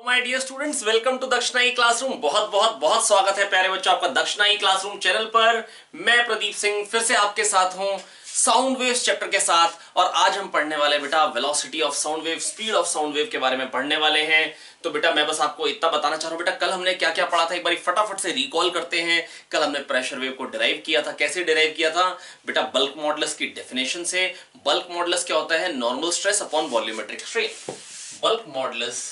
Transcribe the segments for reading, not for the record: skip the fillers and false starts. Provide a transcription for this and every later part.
My dear students, welcome to Dakshinai classroom. बहुत बहुत बहुत स्वागत है प्यारे बच्चों आपका दक्षिणाई क्लासरूम चैनल पर। मैं प्रदीप सिंह फिर से आपके साथ हूं साउंड वेव्स चैप्टर के साथ। और आज हम पढ़ने वाले बेटा velocity of sound wave, speed of sound wave के बारे में पढ़ने वाले हैं। तो बेटा मैं बस आपको इतना बताना चाह रहा हूं बेटा, कल हमने क्या क्या पढ़ा था एक बार फटाफट से रिकॉल करते हैं। कल हमने प्रेशर वेव को डिराइव किया था। कैसे डिराइव किया था बेटा? बल्क मॉडुलस की डेफिनेशन से। बल्क मॉडुलस क्या होता है? Normal stress upon volumetric strain. Bulk modulus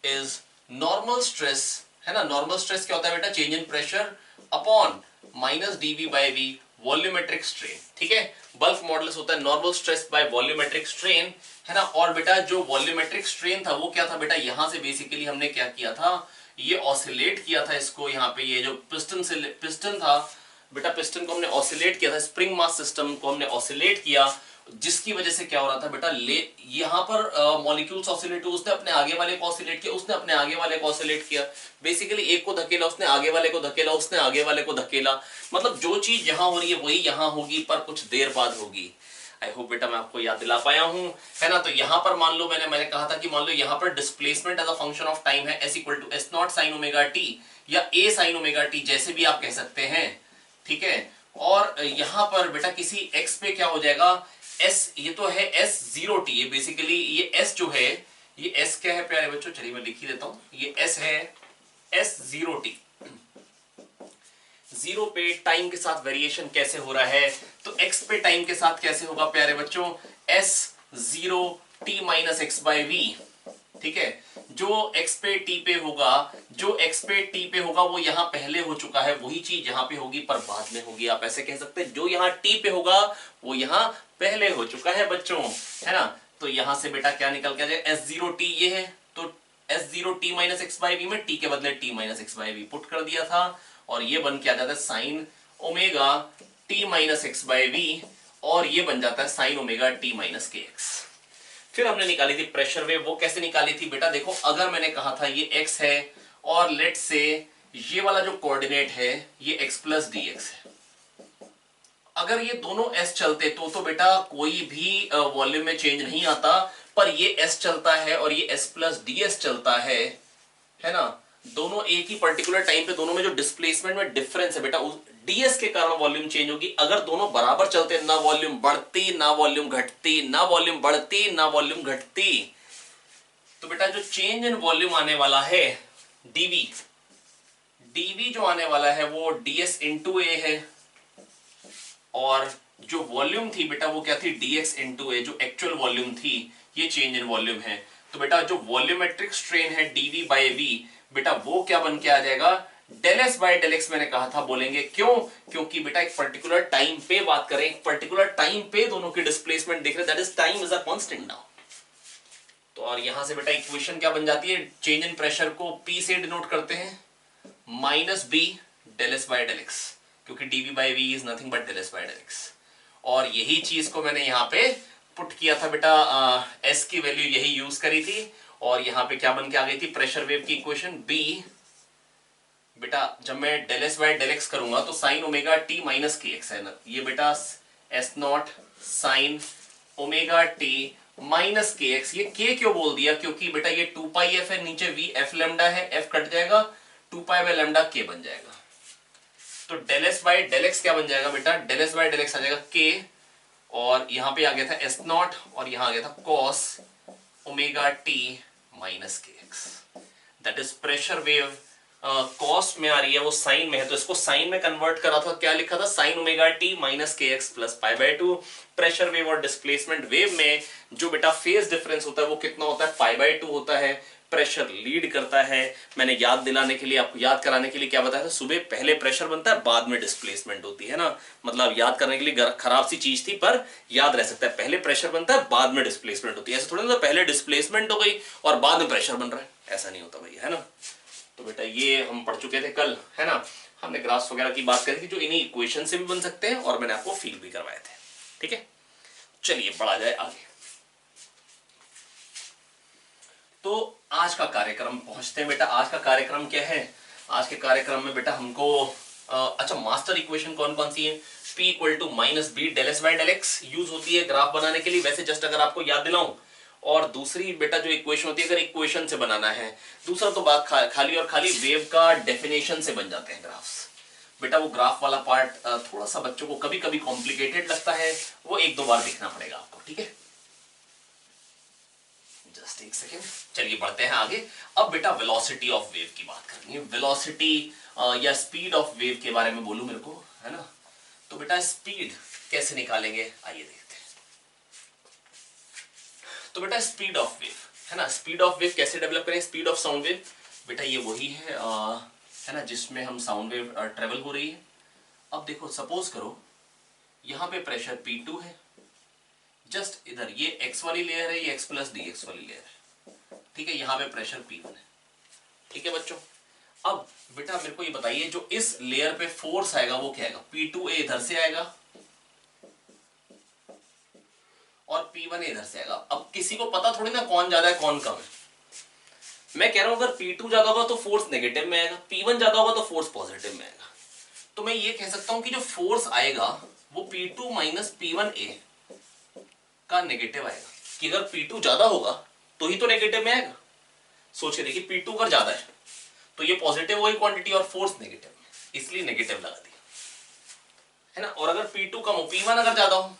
is normal stress, है ना। नॉर्मल स्ट्रेस क्या होता है बेटा? Change in pressure upon minus d v by v volumetric strain. ठीक है, बल्क मॉडुलस होता है normal stress by volumetric strain, है ना। और बेटा जो वॉल्यूमेट्रिक स्ट्रेन था वो क्या था बेटा? यहां से बेसिकली हमने क्या किया था, ये ऑसिलेट किया था इसको। यहाँ पे ये जो पिस्टन था बेटा, पिस्टन को हमने ऑसिलेट किया था, स्प्रिंग मास सिस्टम को हमने ऑसिलेट किया, जिसकी वजह से क्या हो रहा था बेटा, यहां पर मॉलिक्यूल्स ऑसिलेट हुए। उसने अपने आगे वाले को ऑसिलेट किया, उसने अपने आगे वाले को ऑसिलेट किया। बेसिकली एक को धकेला, उसने आगे वाले को धकेला, उसने आगे वाले को धकेला। मतलब जो चीज यहां हो रही है वही यहां होगी, पर कुछ देर बाद होगी। आई होप बेटा मैं आपको याद दिला पाया हूं, है ना। तो यहां पर मान लो मैंने कहा था कि मान लो यहां पर displacement as a function of time है, s equal to s not sine omega t या ए साइन ओमेगा टी, जैसे भी आप कह सकते हैं। ठीक है, और यहां पर बेटा किसी एक्स पे क्या हो जाएगा, एस, ये तो है एस जीरो टी। ये बेसिकली ये एस जो है, ये एस क्या है प्यारे बच्चों? चलिए मैं लिख ही देता हूं। ये एस है एस जीरो टी। जीरो पे टाइम के साथ वेरिएशन कैसे हो रहा है, तो एक्स पे टाइम के साथ कैसे होगा प्यारे बच्चों? S zero t minus x by v. ठीक है, जो एक्स पे टी पे होगा, जो एक्स पे टी पे होगा वो यहां पहले हो चुका है, वही चीज यहां पे होगी पर बाद में होगी। आप ऐसे कह सकते हैं, जो यहां टी पे होगा वो यहां पहले हो चुका है बच्चों, है ना। तो यहां से बेटा क्या निकल के आ जाए? एस जीरो टी ये है, तो s zero t minus x by v में टी के बदले t minus x by v put कर दिया था, और ये बन के आ जाता है sine omega t minus x by v, और ये बन जाता है sine omega t minus k x. फिर हमने निकाली थी प्रेशर वेव। वो कैसे निकाली थी बेटा? देखो, अगर मैंने कहा था ये x है और लेट से ये वाला जो कोऑर्डिनेट है ये x प्लस डी एक्स है, अगर ये दोनों s चलते तो बेटा कोई भी वॉल्यूम में चेंज नहीं आता, पर ये s चलता है और ये s प्लस डी एस चलता है ना। दोनों एक ही पर्टिकुलर टाइम पे, दोनों में जो डिस्प्लेसमेंट में डिफरेंस है बेटा, उस डीएस के कारण वॉल्यूम चेंज होगी। अगर दोनों बराबर चलते, ना वॉल्यूम बढ़ती ना वॉल्यूम घटती, ना वॉल्यूम बढ़ती ना वॉल्यूम घटती, तो बेटा जो चेंज इन वॉल्यूम आने वाला है डीवी, डीवी जो आने वाला है वो डीएस इंटू ए है, और जो वॉल्यूम थी बेटा वो क्या थी? डीएक्स इंटू ए, जो एक्चुअल वॉल्यूम थी, ये चेंज इन वॉल्यूम है। तो बेटा जो वॉल्यूमेट्रिक स्ट्रेन है डीवी बाई वी, बेटा वो क्या बन के आ जाएगा? Del s by del x. मैंने कहा था बोलेंगे, क्यों? क्योंकि बेटा एक पर्टिकुलर टाइम पे बात करें, एक पर्टिकुलर टाइम पे दोनों की डिस्प्लेसमेंट देख रहे, that is time is a constant now. तो और यहां से बेटा इक्वेशन क्या बन जाती है? चेंज इन प्रेशर को पी से डिनोट करते हैं, minus b del s by del x, क्योंकि dv by v is nothing but del s by del x. और यही चीज को मैंने यहां पे पुट किया था बेटा, एस की वैल्यू यही यूज करी थी, और यहां पे क्या बन के आ गई थी? प्रेशर वेव की इक्वेशन बी। बेटा जब मैं del s by del x करूंगा तो sine omega t minus k x है ना, ये बेटा s not sine omega t minus k x. ये के क्यों बोल दिया? क्योंकि बेटा ये 2 पाई एफ है, नीचे वी एफ लेमडा है, एफ कट जाएगा, 2 पाई बाय लेमडा के बन जाएगा। तो del s by del x क्या बन जाएगा बेटा? Del s by del x आ जाएगा के, और यहां पे आ गया था एस नॉट, और यहां आ गया था cos omega t minus k x. That is pressure wave. Cos में आ रही है, वो साइन में है, तो इसको साइन में कन्वर्ट करा था, क्या लिखा था? Sign omega t minus k x plus pi by 2। Pressure wave और डिस्प्लेसमेंट वेव में जो बेटा फेज डिफरेंस होता है वो कितना होता है? पाई बाय 2 होता है। प्रेशर लीड करता है। मैंने याद दिलाने के लिए, आपको याद कराने के लिए क्या बताया था? सुबह पहले प्रेशर बनता है, बाद में डिस्प्लेसमेंट होती है ना। मतलब याद करने के लिए खराब सी चीज थी, पर याद रह सकता है। पहले प्रेशर बनता है, बाद में डिस्प्लेसमेंट होती है। ऐसा थोड़ा ना पहले डिस्प्लेसमेंट हो गई और बाद में प्रेशर बन रहा है, ऐसा नहीं होता भैया, है ना। तो बेटा ये हम पढ़ चुके थे कल, है ना। हमने ग्राफ्स वगैरह की बात करी थी, जो इन्हीं इक्वेशन से भी बन सकते हैं, और मैंने आपको फील भी करवाए थे। ठीक है, चलिए बढ़ा जाए आगे। तो आज का कार्यक्रम पहुंचते हैं बेटा। आज का कार्यक्रम क्या है? आज के कार्यक्रम में बेटा हमको अच्छा, मास्टर इक्वेशन कौन कौन सी है? P equal to minus b del s by del x use होती है ग्राफ बनाने के लिए। वैसे जस्ट अगर आपको याद दिलाऊं, और दूसरी बेटा जो इक्वेशन होती है, अगर इक्वेशन से बनाना है, दूसरा तो बात खाली और खाली वेव का डेफिनेशन से बन जाते हैं ग्राफ्स। बेटा वो ग्राफ वाला पार्ट थोड़ा सा बच्चों को कभी कभी कॉम्प्लिकेटेड लगता है, वो एक दो बार देखना पड़ेगा आपको, ठीक है। जस्ट एक सेकेंड, चलिए बढ़ते हैं आगे। अब बेटा वेलोसिटी ऑफ वेव की बात करनी है। वेलोसिटी या स्पीड ऑफ वेव के बारे में बोलूं मेरे को, है ना। तो बेटा स्पीड कैसे निकालेंगे, आइए देखते हैं। तो बेटा स्पीड ऑफ वेव, है ना, स्पीड ऑफ वेव कैसे डेवलप करें। स्पीड ऑफ साउंड वेव बेटा ये वही है ना, जिसमें हम साउंड वेव ट्रेवल हो रही है। अब देखो, सपोज करो यहां पे प्रेशर P2 है, जस्ट इधर ये x वाली लेयर है, ये x प्लस dx वाली लेयर है, ठीक है। यहां पे प्रेशर P1 है, ठीक है बच्चों। अब बेटा मेरे को ये बताइए, जो इस लेयर पे फोर्स आएगा वो क्या आएगा। P2A इधर से आएगा और P1A इधर से आएगा। अब किसी को पता थोड़ी ना कौन ज्यादा है कौन कम है। मैं कह रहा हूं अगर P2 ज्यादा होगा तो फोर्स नेगेटिव में आएगा, P1 ज्यादा होगा तो फोर्स पॉजिटिव में आएगा। तो मैं ये कह सकता हूं कि जो फोर्स आएगा वो P2 माइनस P1A का नेगेटिव आएगा, कि अगर P2 ज्यादा होगा तो ही तो नेगेटिव में आएगा। सोच के देखिए, P2 अगर ज्यादा है तो ये पॉजिटिव होगी क्वांटिटी और फोर्स नेगेटिव में, इसलिए नेगेटिव लगा दिया, है ना। और अगर P2 कम हो, P1 अगर ज्यादा हो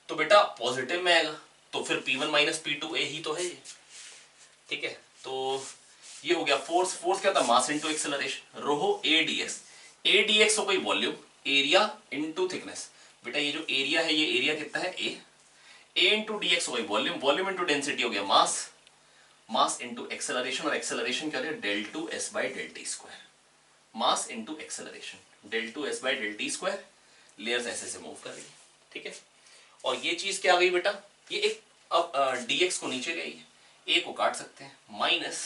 तो बेटा पॉजिटिव में आएगा, तो फिर P1 माइनस P2A ही तो है ये, ठीक है। तो ये हो गया फोर्स। फोर्स क्या था, mass into acceleration, rho A dx। A dx हो गई वॉल्यूम, एरिया इनटू थिकनेस। बेटा ये जो एरिया है, ये एरिया कितना है A इंटू dx हो गई वॉल्यूम, वॉल्यूम इंटू डेंसिटी हो गया मास, मास इंटू एक्सेलरेशन, और एक्सेलरेशन क्या हो गया del two s by del t square. Mass into acceleration del two s by del t square. Layers ऐसे से मूव कर रही है, ठीक है। और ये चीज क्या आ गई बेटा, ये एक, अब dx को नीचे गई, a को काट सकते हैं, माइनस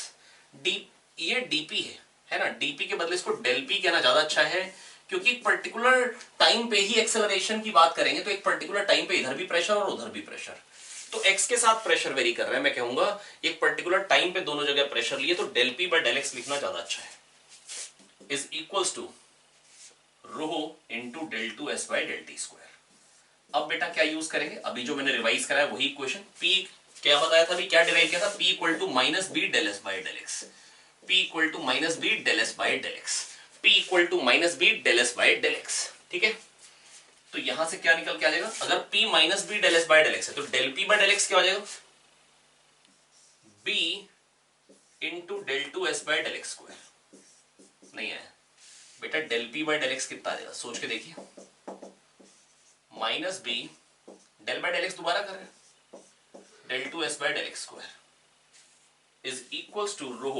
डी, ये dp है ना। dp के बदले इसको डेल p कहना ज्यादा अच्छा है, क्योंकि एक पर्टिकुलर टाइम पे ही एक्सेलरेशन की बात करेंगे, तो एक पर्टिकुलर टाइम पे इधर भी प्रेशर और उधर भी प्रेशर, तो x के साथ प्रेशर वेरी कर रहा है। मैं कहूंगा एक पर्टिकुलर टाइम पे दोनों जगह प्रेशर लिए, तो del p by del x लिखना ज्यादा अच्छा है, is equals to rho into del two s by del t square. अब बेटा क्या यूज करेंगे, अभी जो मैंने रिवाइज कराया वही इक्वेशन। p क्या बताया था अभी, क्या डिराइव किया था, p equal to minus b del s by del x, p equal to minus b del s by del x, p equal to minus b del s by del x, ठीक है। तो यहां से क्या निकल के आ जाएगा, अगर p minus b del s by del x है तो del p by del x क्या हो जाएगा, b into del two s by del x square. नहीं आया बेटा, del p by del x कितना आ जाएगा, सोच के देखिए, minus b del by del x दोबारा कर रहे हैं, del two s by del x square is equals to rho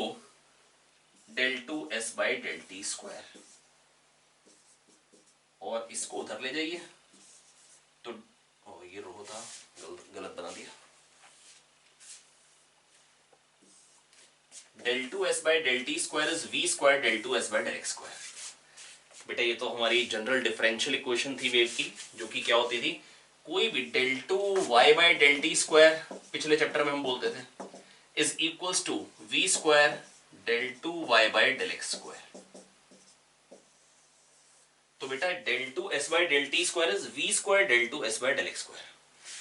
del two s by del t square. और इसको उधर ले जाइए तो ये रो था, गलत बना दिया, del two s by del t square is v square del two s by del x square. बेटा ये तो हमारी जनरल डिफरेंशियल इक्वेशन थी वेव की, जो कि क्या होती थी, कोई भी del two y by del t square, पिछले चैप्टर में हम बोलते थे, is equals to v square del two y by del x square. तो बेटा del two s by del t square is v square del two s by del x square.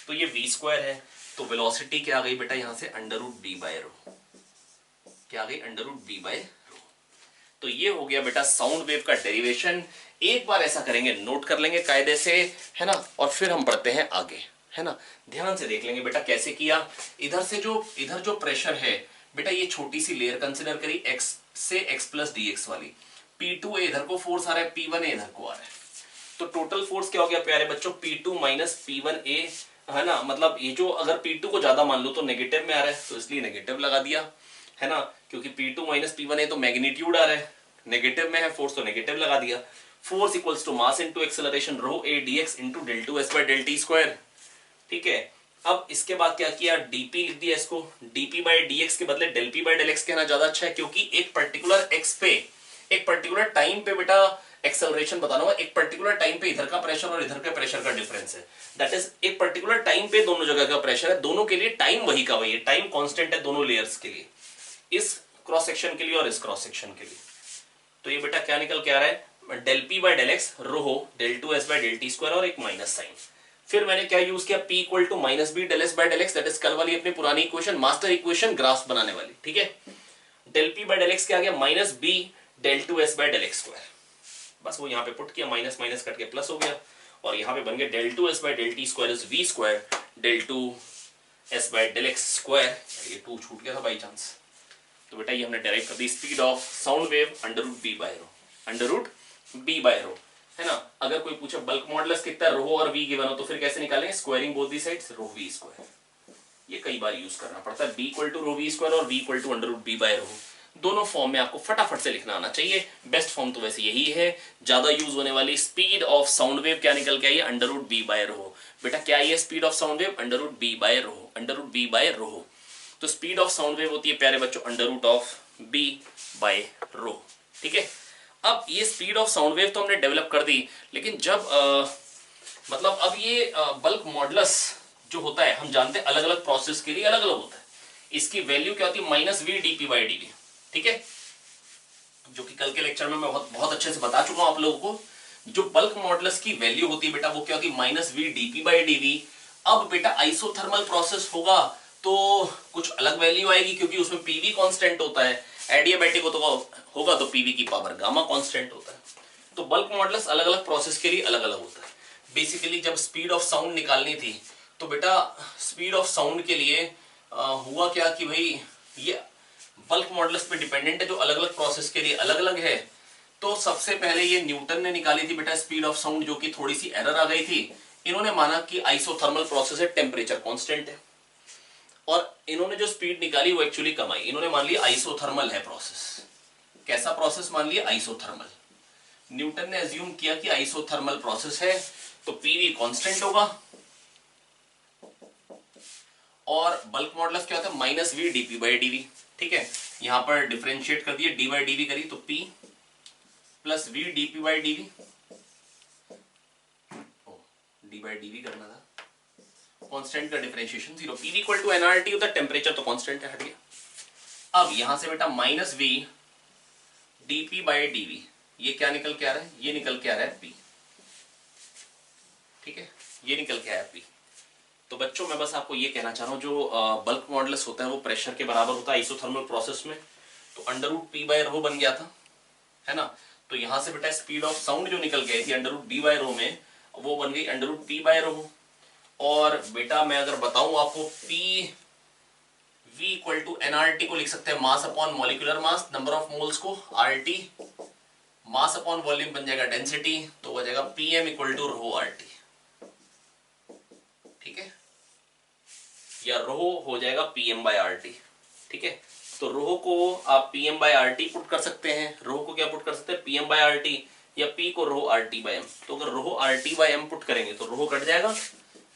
तो ये we square है, तो velocity क्या आ गई बेटा, यहां से अंडर रूट बी बाय रो, क्या आ गई, under root B by rho. तो ये हो गया बेटा साउंड वेव का डेरिवेशन। एक बार ऐसा करेंगे, नोट कर लेंगे कायदे से, है ना, और फिर हम बढ़ते हैं आगे, है ना। ध्यान से देख लेंगे बेटा कैसे किया। इधर से जो, इधर जो प्रेशर है बेटा, ये छोटी सी लेयर कंसिडर करी, x से x प्लस dx वाली, P2A इधर को फोर्स आ रहा है, P1A इधर को आ रहा है, तो टोटल फोर्स क्या हो गया प्यारे बच्चों, P2 माइनस P1A, है ना। मतलब ये जो अगर P2 को ज्यादा मान लो तो नेगेटिव में आ रहा है, तो इसलिए नेगेटिव लगा दिया, है ना, क्योंकि P2 माइनस P1A तो मैग्नीट्यूड आ रहा है, नेगेटिव में है फोर्स, तो नेगेटिव लगा दिया। Force equals to mass into acceleration rho A dx into del two s by del t square, ठीक है। अब इसके बाद क्या किया, dp लिख दिया, इसको dp बाय dx के बदले del p by del x कहना ज्यादा अच्छा है, क्योंकि एक पर्टिकुलर x पे, एक पर्टिकुलर टाइम पे बेटा एक्सेलरेशन बताना होगा, एक पर्टिकुलर टाइम पे इधर का प्रेशर और इधर के प्रेशर का डिफरेंस है, दैट इज एक पर्टिकुलर टाइम पे दोनों जगह का प्रेशर है, दोनों के लिए टाइम वही का वही है, टाइम कांस्टेंट है दोनों लेयर्स के लिए, इस क्रॉस सेक्शन के लिए और इस क्रॉस सेक्शन के लिए। तो ये बेटा क्या निकल के आ रहा है, del p by del x rho del two s by del t square और एक माइनस साइन, फिर मैंने क्या यूज किया, p equal to minus b del s by del x, that is कल वाली अपनी पुरानी इक्वेशन, मास्टर इक्वेशन ग्राफ बनाने वाली, ठीक है। Del p by del x क्या आ गया, minus b del two s by del x square, बस वो यहाँ पे पुट किया, माइनस माइनस कट के प्लस हो गया, और यहाँ पे बन गया del two s by del t square is v square del two s by del x square, ये टू छूट गया था बाई चांस। तो बेटा ये हमने डेराइव कर दी, speed of sound wave under root B by rho, under root B by rho, है ना। अगर कोई पूछे बल्क मॉडुलस कितना, रो और वी गिवन हो, तो फिर कैसे निकालेंगे, squaring both the sides, rho v square, ये कई बार यूज करना पड़ता है, b equal to rho v square और v equal to under root B by rho, दोनों फॉर्म में आपको फटाफट से लिखना आना चाहिए। बेस्ट फॉर्म तो वैसे यही है, ज्यादा यूज होने वाली। स्पीड ऑफ साउंड वेव क्या निकल के आई है, under root B by rho. बेटा क्या है speed of sound wave, under root B by rho, under root B by rho. तो स्पीड ऑफ साउंड वेव होती है प्यारे बच्चों under root of b by rho, ठीक है। अब ये स्पीड ऑफ साउंड वेव तो हमने डेवलप कर दी, लेकिन जब मतलब अब ये बल्क मॉडुलस जो होता है, हम जानते हैं अलग अलग प्रोसेस के लिए अलग अलग होता है। इसकी वैल्यू क्या होती है, minus v d p by d v, ठीक है, जो कि कल के लेक्चर में मैं बहुत अच्छे से बता चुका हूं आप लोगों को। जो बल्क मॉडुलस की वैल्यू होती है बेटा वो क्या होती है, minus v d p by d v. अब बेटा आइसोथर्मल प्रोसेस होगा तो कुछ अलग वैल्यू आएगी, क्योंकि उसमें पीवी कांस्टेंट होता है। एडियाबैटिक होगा तो पीवी की पावर गामा कांस्टेंट होता है। तो बल्क मॉडुलस अलग अलग प्रोसेस के लिए अलग अलग होता है। बेसिकली जब स्पीड ऑफ साउंड निकालनी थी तो बेटा स्पीड ऑफ साउंड के लिए हुआ क्या कि भाई ये बल्क मॉडुलस पे डिपेंडेंट है, जो अलग अलग प्रोसेस के लिए अलग अलग है। तो सबसे पहले ये न्यूटन ने निकाली थी बेटा स्पीड ऑफ साउंड, जो कि थोड़ी सी एरर आ गई थी। इन्होंने माना कि आइसोथर्मल प्रोसेस है, टेम्परेचर कांस्टेंट है, और इन्होंने जो स्पीड निकाली वो एक्चुअली कम आई। इन्होंने मान लिया आइसोथर्मल है प्रोसेस। कैसा प्रोसेस मान लिया, आइसोथर्मल। न्यूटन ने अज्यूम किया कि आइसोथर्मल प्रोसेस है तो पीवी कांस्टेंट होगा, और बल्क मॉडुलस क्या होता है, minus we DP by d v, ठीक है। यहां पर डिफरेंशिएट कर दिए, डी बाई डीवी करी तो p plus v DP by d v, d by d v करना था, कांस्टेंट का differentiation zero, p v equal to n r t होता है, टेम्परेचर तो कांस्टेंट है, हट गया। अब यहां से बेटा minus we DP by d v, ये क्या निकल के आ रहा है, ये निकल के आ रहा है पी, ठीक है, ये निकल के आया पी। तो बच्चों मैं बस आपको ये कहना चाह रहा हूं, जो बल्क मॉडुलस होता है वो प्रेशर के बराबर होता है आइसोथर्मल प्रोसेस में। तो अंडर रूट पी बाय रो बन गया था, है ना। तो यहां से बेटा स्पीड ऑफ साउंड जो निकल गई थी under root d by rho में, वो बन गई under root p by rho. और बेटा मैं अगर बताऊं आपको, p v equal to n r t को लिख सकते हैं mass upon molecular mass, number of moles को आरटी, मास अपॉन वॉल्यूम बन जाएगा डेंसिटी, तो हो जाएगा p m equal to rho r t, ठीक है, या रो हो जाएगा पीएम बाय आरटी, ठीक है। तो रो को आप पीएम बाय आरटी पुट कर सकते हैं, रो को क्या पुट कर सकते हैं, पीएम बाय आरटी, या पी को रो आरटी बाय एम। तो अगर rho RT by M put करेंगे तो रो कट जाएगा,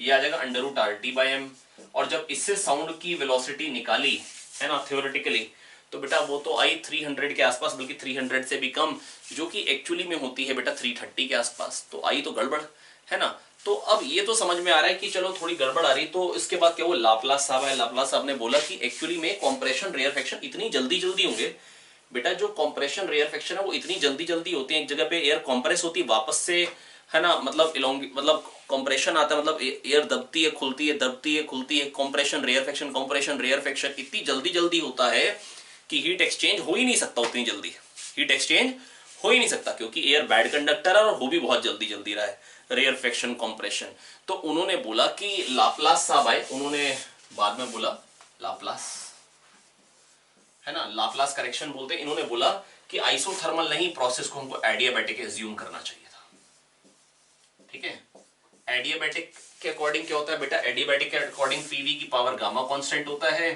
ये आ जाएगा under root RT by M. और जब इससे साउंड की वेलोसिटी निकाली है ना थ्योरेटिकली, तो बेटा वो तो आई 300 के आसपास, बल्कि 300 से भी कम, जो कि एक्चुअली में होती है बेटा 330 के आसपास। तो आई तो गड़बड़, है ना। तो अब ये तो समझ में आ रहा है कि चलो थोड़ी गड़बड़ आ रही। तो इसके बाद क्या वो लाप्लास साहब है, लाप्लास साहब ने बोला कि एक्चुअली में कॉम्प्रेशन रेयरफेक्शन इतनी जल्दी जल्दी होंगे बेटा, जो कॉम्प्रेशन रेयरफेक्शन है वो इतनी जल्दी जल्दी होती है, एक जगह पे एयर कॉम्प्रेस होती है वापस से, है ना, मतलब कॉम्प्रेशन आता है, मतलब एयर दबती है खुलती है, दबती है खुलती है, कॉम्प्रेशन रेयरफेक्शन इतनी जल्दी जल्दी होता है कि हीट एक्सचेंज हो ही नहीं सकता उतनी जल्दी, हीट एक्सचेंज हो ही नहीं सकता, क्योंकि एयर बैड कंडक्टर है और हो भी बहुत जल्दी जल्दी रहा है, रेयरफेक्शन कॉम्प्रेशन। तो उन्होंने बोला कि लाप्लास साहब आए, उन्होंने बाद में बोला लाप्लास, है ना, लाप्लास करेक्शन बोलते हैं, इन्होंने बोला कि आइसोथर्मल नहीं, प्रोसेस को हमको एडियाबैटिक एज्यूम करना चाहिए था, ठीक है। एडियाबैटिक के अकॉर्डिंग क्या होता है बेटा, एडियाबैटिक के अकॉर्डिंग पीवी की पावर गामा कांस्टेंट होता है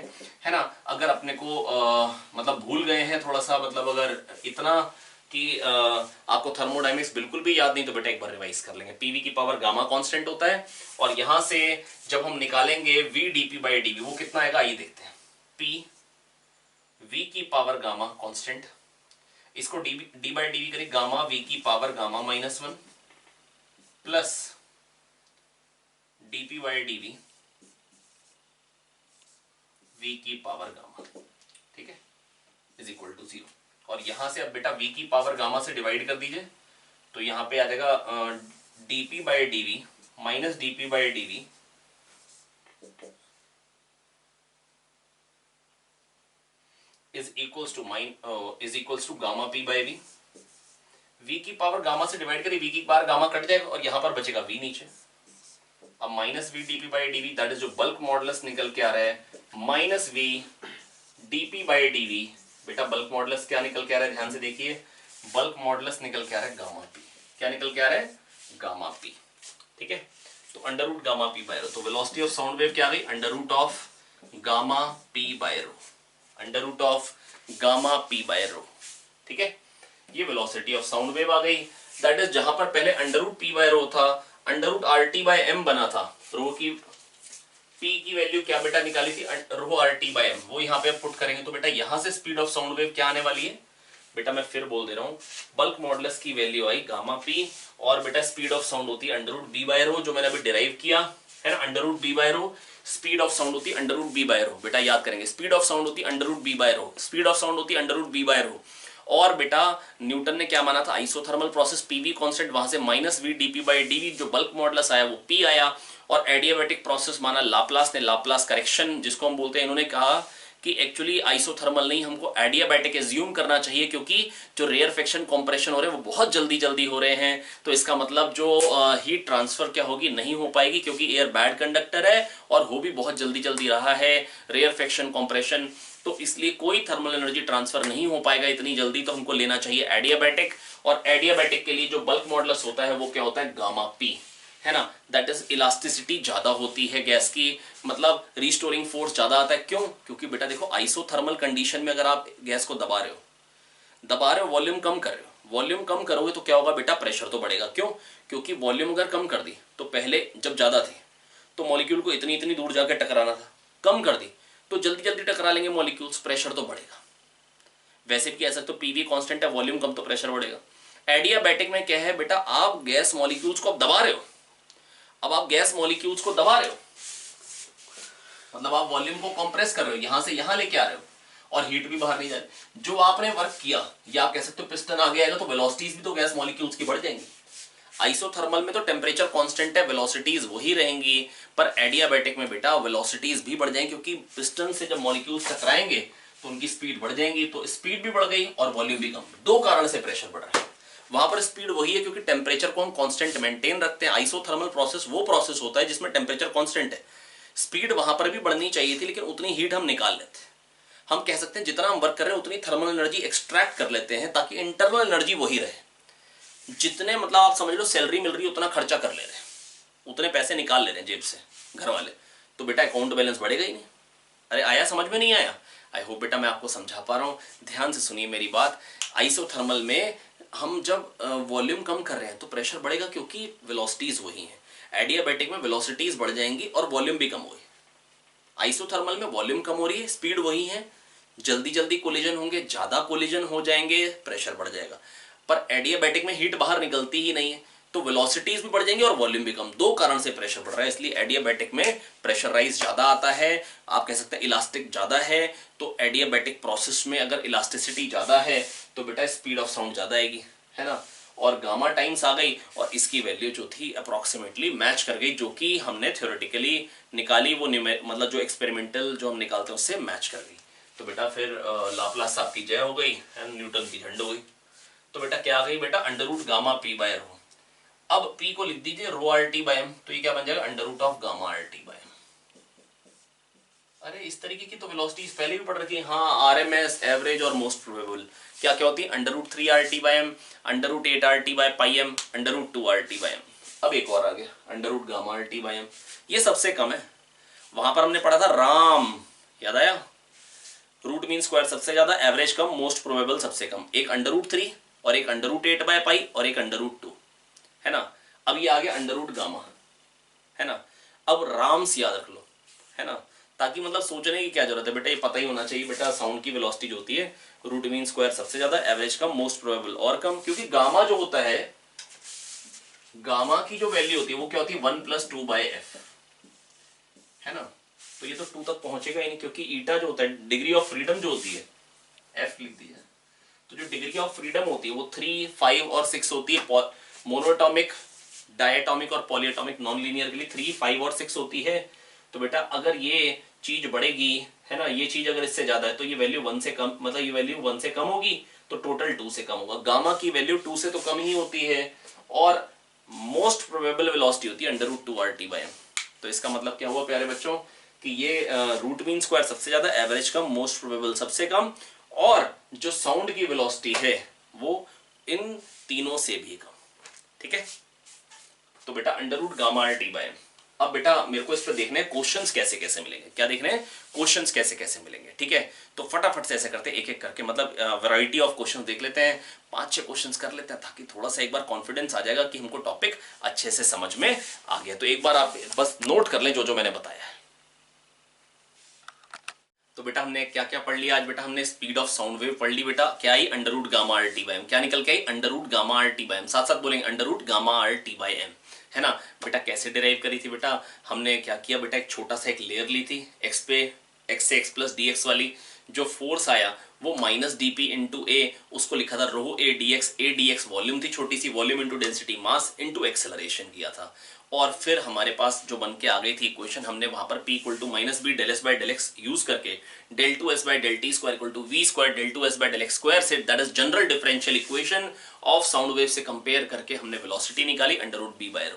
ना। अगर अपने को मतलब भूल गए हैं थोड़ा सा, मतलब अगर इतना कि आपको थर्मोडायनेमिक्स बिल्कुल भी याद नहीं, तो बेटा एक बार रिवाइज कर लेंगे। पीवी की पावर गामा कांस्टेंट होता है, और यहां से जब हम निकालेंगे वी डीपी बाई डीवी, वो कितना आएगा आइए देखते हैं। पी वी की पावर गामा कांस्टेंट, इसको डी बाई डीवी करें, गामा वी की power gamma -1 plus DP by DV V की पावर गामा, ठीक है, इज इक्वल टू 0। और यहां से अब बेटा वी की पावर गामा से डिवाइड कर दीजिए, तो यहां पे आ जाएगा DP by DV minus DP by DV is equals to gamma P by V. V की पावर गामा से डिवाइड करी, वी की पावर गामा कट जाएगा और यहां पर बचेगा वी नीचे। अब minus we DP by DV, that is जो बल्क मॉडुलस निकल के आ रहा है minus we DP by DV. बेटा बल्क मॉडुलस क्या निकल के आ रहा है, ध्यान से देखिए, बल्क मॉडुलस निकल के आ रहा है गामा पी। क्या निकल के आ रहा है, गामा पी। ठीक है, तो under root gamma p by rho. तो वेलोसिटी ऑफ साउंड वेव क्या आ गई, under root of gamma p by rho, under root of gamma p by rho. ठीक है, ये वेलोसिटी ऑफ साउंड वेव आ गई। दैट इज जहां पर पहले under root p by rho था, under root r T by m बना था, रो की पी की वैल्यू क्या बेटा निकाली थी, रो आर टी बाय एम, वो यहाँ पे पुट करेंगे तो बेटा यहां से स्पीड ऑफ साउंड वेव क्या आने वाली है। बेटा मैं फिर बोल दे रहा हूँ, बल्क मॉडुलस की वैल्यू आई गामा पी, और बेटा स्पीड ऑफ साउंड होती है under root B by rho, जो मैंने अभी डिराइव किया है ना, under root B by rho. Speed of sound होती है under root B by rho. बेटा याद करेंगे, स्पीड ऑफ साउंड होती है under root B by rho, speed of sound होती है under root B by rho. और बेटा न्यूटन ने क्या माना था, आइसोथर्मल प्रोसेस पीवी कांस्टेंट, वहां से minus we DP by DV, जो बल्क मॉडुलस आया वो पी आया। और एडियाबैटिक प्रोसेस माना लाप्लास ने, लाप्लास करेक्शन जिसको हम बोलते हैं, इन्होंने कहा कि एक्चुअली आइसोथर्मल नहीं, हमको एडियाबैटिक एज्यूम करना चाहिए, क्योंकि जो रेयरफेक्शन कंप्रेशन हो रहे हैं वो बहुत जल्दी जल्दी हो रहे हैं। तो इसका मतलब जो हीट ट्रांसफर क्या होगी, नहीं हो पाएगी, क्योंकि एयर बैड कंडक्टर है और हो भी बहुत जल्दी जल्दी रहा है रेयरफेक्शन कंप्रेशन। तो इसलिए कोई थर्मल एनर्जी ट्रांसफर नहीं हो पाएगा इतनी जल्दी, तो हमको लेना चाहिए एडियाबैटिक। और एडियाबैटिक के लिए जो बल्क मॉडुलस होता है वो क्या होता है, गामा पी, है ना। दैट इज इलास्टिसिटी ज्यादा होती है गैस की, मतलब रिस्टोरिंग फोर्स ज्यादा आता है। क्यों, क्योंकि बेटा देखो आइसोथर्मल कंडीशन में अगर आप गैस को दबा रहे हो, वॉल्यूम कम कर रहे हो, वॉल्यूम कम करोगे तो क्या होगा बेटा, प्रेशर तो बढ़ेगा। क्यों, क्योंकि वॉल्यूम अगर कम कर दी तो पहले जब ज्यादा थी तो मॉलिक्यूल को इतनी इतनी दूर जाकर टकराना था, कम कर दी तो जल्दी जल्दी टकरा लेंगे मॉलिक्यूल्स, प्रेशर तो बढ़ेगा। वैसे भी कह सकते हो पीवी कांस्टेंट है, वॉल्यूम कम तो प्रेशर बढ़ेगा। एडियाबैटिक में क्या है बेटा, आप गैस मॉलिक्यूल्स को दबा रहे हो, अब आप गैस मॉलिक्यूल्स को दबा रहे हो, मतलब आप वॉल्यूम को कंप्रेस कर रहे हो, यहां से यहां लेके आ रहे हो, और हीट भी बाहर नहीं जा रही। जो आपने वर्क किया, या आप कह सकते हो पिस्टन आगे आएगा तो वेलोसिटीज भी तो गैस मॉलिक्यूल्स की बढ़ जाएंगी। आइसोथर्मल में तो टेम्परेचर कांस्टेंट है, वेलोसिटीज वही रहेंगी, पर एडियाबैटिक में बेटा वेलोसिटीज भी बढ़ जाएंगी, क्योंकि पिस्टन से जब मॉलिक्यूल्स टकराएंगे तो उनकी स्पीड बढ़ जाएंगी, तो स्पीड भी बढ़ गई और वॉल्यूम भी कम, दो कारण से प्रेशर बढ़ रहा है। वहां पर स्पीड वही है क्योंकि टेम्परेचर को हम कांस्टेंट मेंटेन रखते हैं। आइसोथर्मल प्रोसेस वो प्रोसेस होता है जिसमें टेम्परेचर कांस्टेंट है। स्पीड वहां पर भी बढ़नी चाहिए थी, लेकिन उतनी हीट हम निकाल लेते हैं। हम कह सकते हैं जितना हम वर्क कर रहे हैं उतनी थर्मल एनर्जी एक्सट्रैक्ट कर लेते हैं, ताकि इंटरनल एनर्जी वही रहे। जितने मतलब आप समझ लो सैलरी मिल रही है उतना खर्चा कर ले रहे हैं, उतने पैसे निकाल ले रहे हैं जेब से घर वाले, तो बेटा अकाउंट बैलेंस बढ़ेगा ही नहीं। अरे आया, समझ में नहीं आया? आई होप बेटा मैं आपको समझा पा रहा हूँ, ध्यान से सुनिए मेरी बात। आइसोथर्मल में हम जब वॉल्यूम कम कर रहे हैं तो प्रेशर बढ़ेगा, क्योंकि वेलोसिटीज वही हैं। एडियाबैटिक में वेलोसिटीज बढ़ जाएंगी और वॉल्यूम भी कम होगी। आइसोथर्मल में वॉल्यूम कम हो रही है, स्पीड वही है, जल्दी जल्दी कोलिजन होंगे, ज्यादा कोलिजन हो जाएंगे, प्रेशर बढ़ जाएगा। पर एडियाबैटिक में हीट बाहर निकलती ही नहीं है, तो वेलोसिटीज भी बढ़ जाएंगी और वॉल्यूम भी कम, दो कारण से प्रेशर बढ़ रहा है। इसलिए एडियाबैटिक में प्रेशर राइज ज्यादा आता है, आप कह सकते हैं इलास्टिक ज्यादा है। तो एडियाबैटिक प्रोसेस में अगर इलास्टिसिटी ज्यादा है तो बेटा स्पीड ऑफ साउंड ज्यादा आएगी, है ना। और गामा टाइम्स आ गई और इसकी वैल्यू जो थी अप्रोक्सीमेटली मैच कर गई, जो कि हमने थ्योरेटिकली निकाली, वो मतलब जो एक्सपेरिमेंटल जो हम निकालते हैं उससे मैच कर गई। तो बेटा फिर लाप्लास साहब की जय हो गई एंड न्यूटन की झंड हो गई। तो बेटा क्या आ गई बेटा, under root gamma p by rho. अब P को लिख दीजिए rho r T by M, तो ये क्या बन जाएगा, under root of gamma R T by m. अरे इस तरीके की तो वेलोसिटीज पहले भी पढ़ रखी है। हाँ, आरएमएस, एवरेज और मोस्ट प्रोबेबल क्या क्या होती है, under root 3 R T by M, under root 8 R T by pi M, under root 2 R T by M. अब एक और आ गया under root gamma R T by M, ये सबसे कम है। वहां पर हमने पढ़ा था राम, याद आया, रूट मीन स्क्वायर सबसे ज्यादा, एवरेज कम, मोस्ट प्रोबेबल सबसे कम। एक अंडर रूट 3 और एक अंडर रूट 8 बाय पाई और एक अंडर रूट 2, है ना। अब ये आ गया अंडर रूट गामा, है ना। अब राम्स याद रख लो, है ना, ताकि मतलब सोचने की क्या जरूरत है बेटा, ये पता ही होना चाहिए बेटा। साउंड की वेलोसिटी जो होती है रूट मीन स्क्वायर सबसे ज्यादा, एवरेज कम, मोस्ट प्रोबेबल और कम। क्योंकि गामा जो होता है, गामा की जो वैल्यू होती है वो क्या होती है, 1 + 2 बाय एफ, है ना। तो ये तो 2 तक पहुंचेगा ही नहीं, क्योंकि ईटा जो होता है डिग्री ऑफ फ्रीडम जो होती है, एफ लिख दिया, तो जो डिग्री ऑफ फ्रीडम होती है वो 3, 5 और 6 होती है मोनोटॉमिक डायटोमिक और पॉलीएटॉमिक नॉन लीनियर के लिए 3, 5 और 6 होती है। तो बेटा अगर ये चीज बढ़ेगी, है ना, ये चीज अगर इससे ज्यादा है तो ये वैल्यू 1 से कम, मतलब ये वैल्यू 1 से कम होगी तो टोटल 2 से कम होगा। गामा की वैल्यू 2 से तो कम ही होती है और मोस्ट प्रोबेबल वेलोसिटी होती है √2RT/m। तो इसका मतलब क्या हुआ प्यारे बच्चों कि ये रूट मीन स्क्वायर सबसे ज्यादा, एवरेज कम, मोस्ट प्रोबेबल सबसे कम, और जो साउंड की वेलोसिटी है वो इन तीनों से भी कम। ठीक है, तो बेटा √γRT/m। अब बेटा मेरे को इस पर देखना है क्वेश्चंस कैसे कैसे मिलेंगे। क्या देखना है? क्वेश्चंस कैसे कैसे मिलेंगे। ठीक है, तो फटाफट से ऐसे करते हैं, एक एक करके, मतलब वैरायटी ऑफ क्वेश्चंस देख लेते हैं, 5-6 क्वेश्चंस कर लेते हैं, ताकि थोड़ा सा एक बार कॉन्फिडेंस आ जाएगा कि हमको टॉपिक अच्छे से समझ में आ गया। तो एक बार आप बस नोट कर लें जो जो मैंने बताया है। तो बेटा हमने क्या क्या पढ़ लिया आज? बेटा हमने स्पीड ऑफ साउंड वेव पढ़ ली। बेटा क्या आई? √γRT/m। क्या निकल के आई? √γRT/m। साथ साथ बोलेंगे √γRT/m, है ना। बेटा कैसे डिराइव करी थी? बेटा हमने क्या किया बेटा, एक छोटा सा एक लेयर ली थी x पे, x से x प्लस dx वाली, जो फोर्स आया वो -dp इंटू ए, उसको लिखा था ρ a dx वॉल्यूम थी, छोटी सी volume into density mass into acceleration किया था। और फिर हमारे पास जो बन के आ गई थी इक्वेशन, हमने वहां पर p equal to -b del s by del x use करके del 2s by del t square equal to v square del 2s by del x square से, that is general differential equation of sound wave से compare करके हमने velocity निकाली √b/ρ।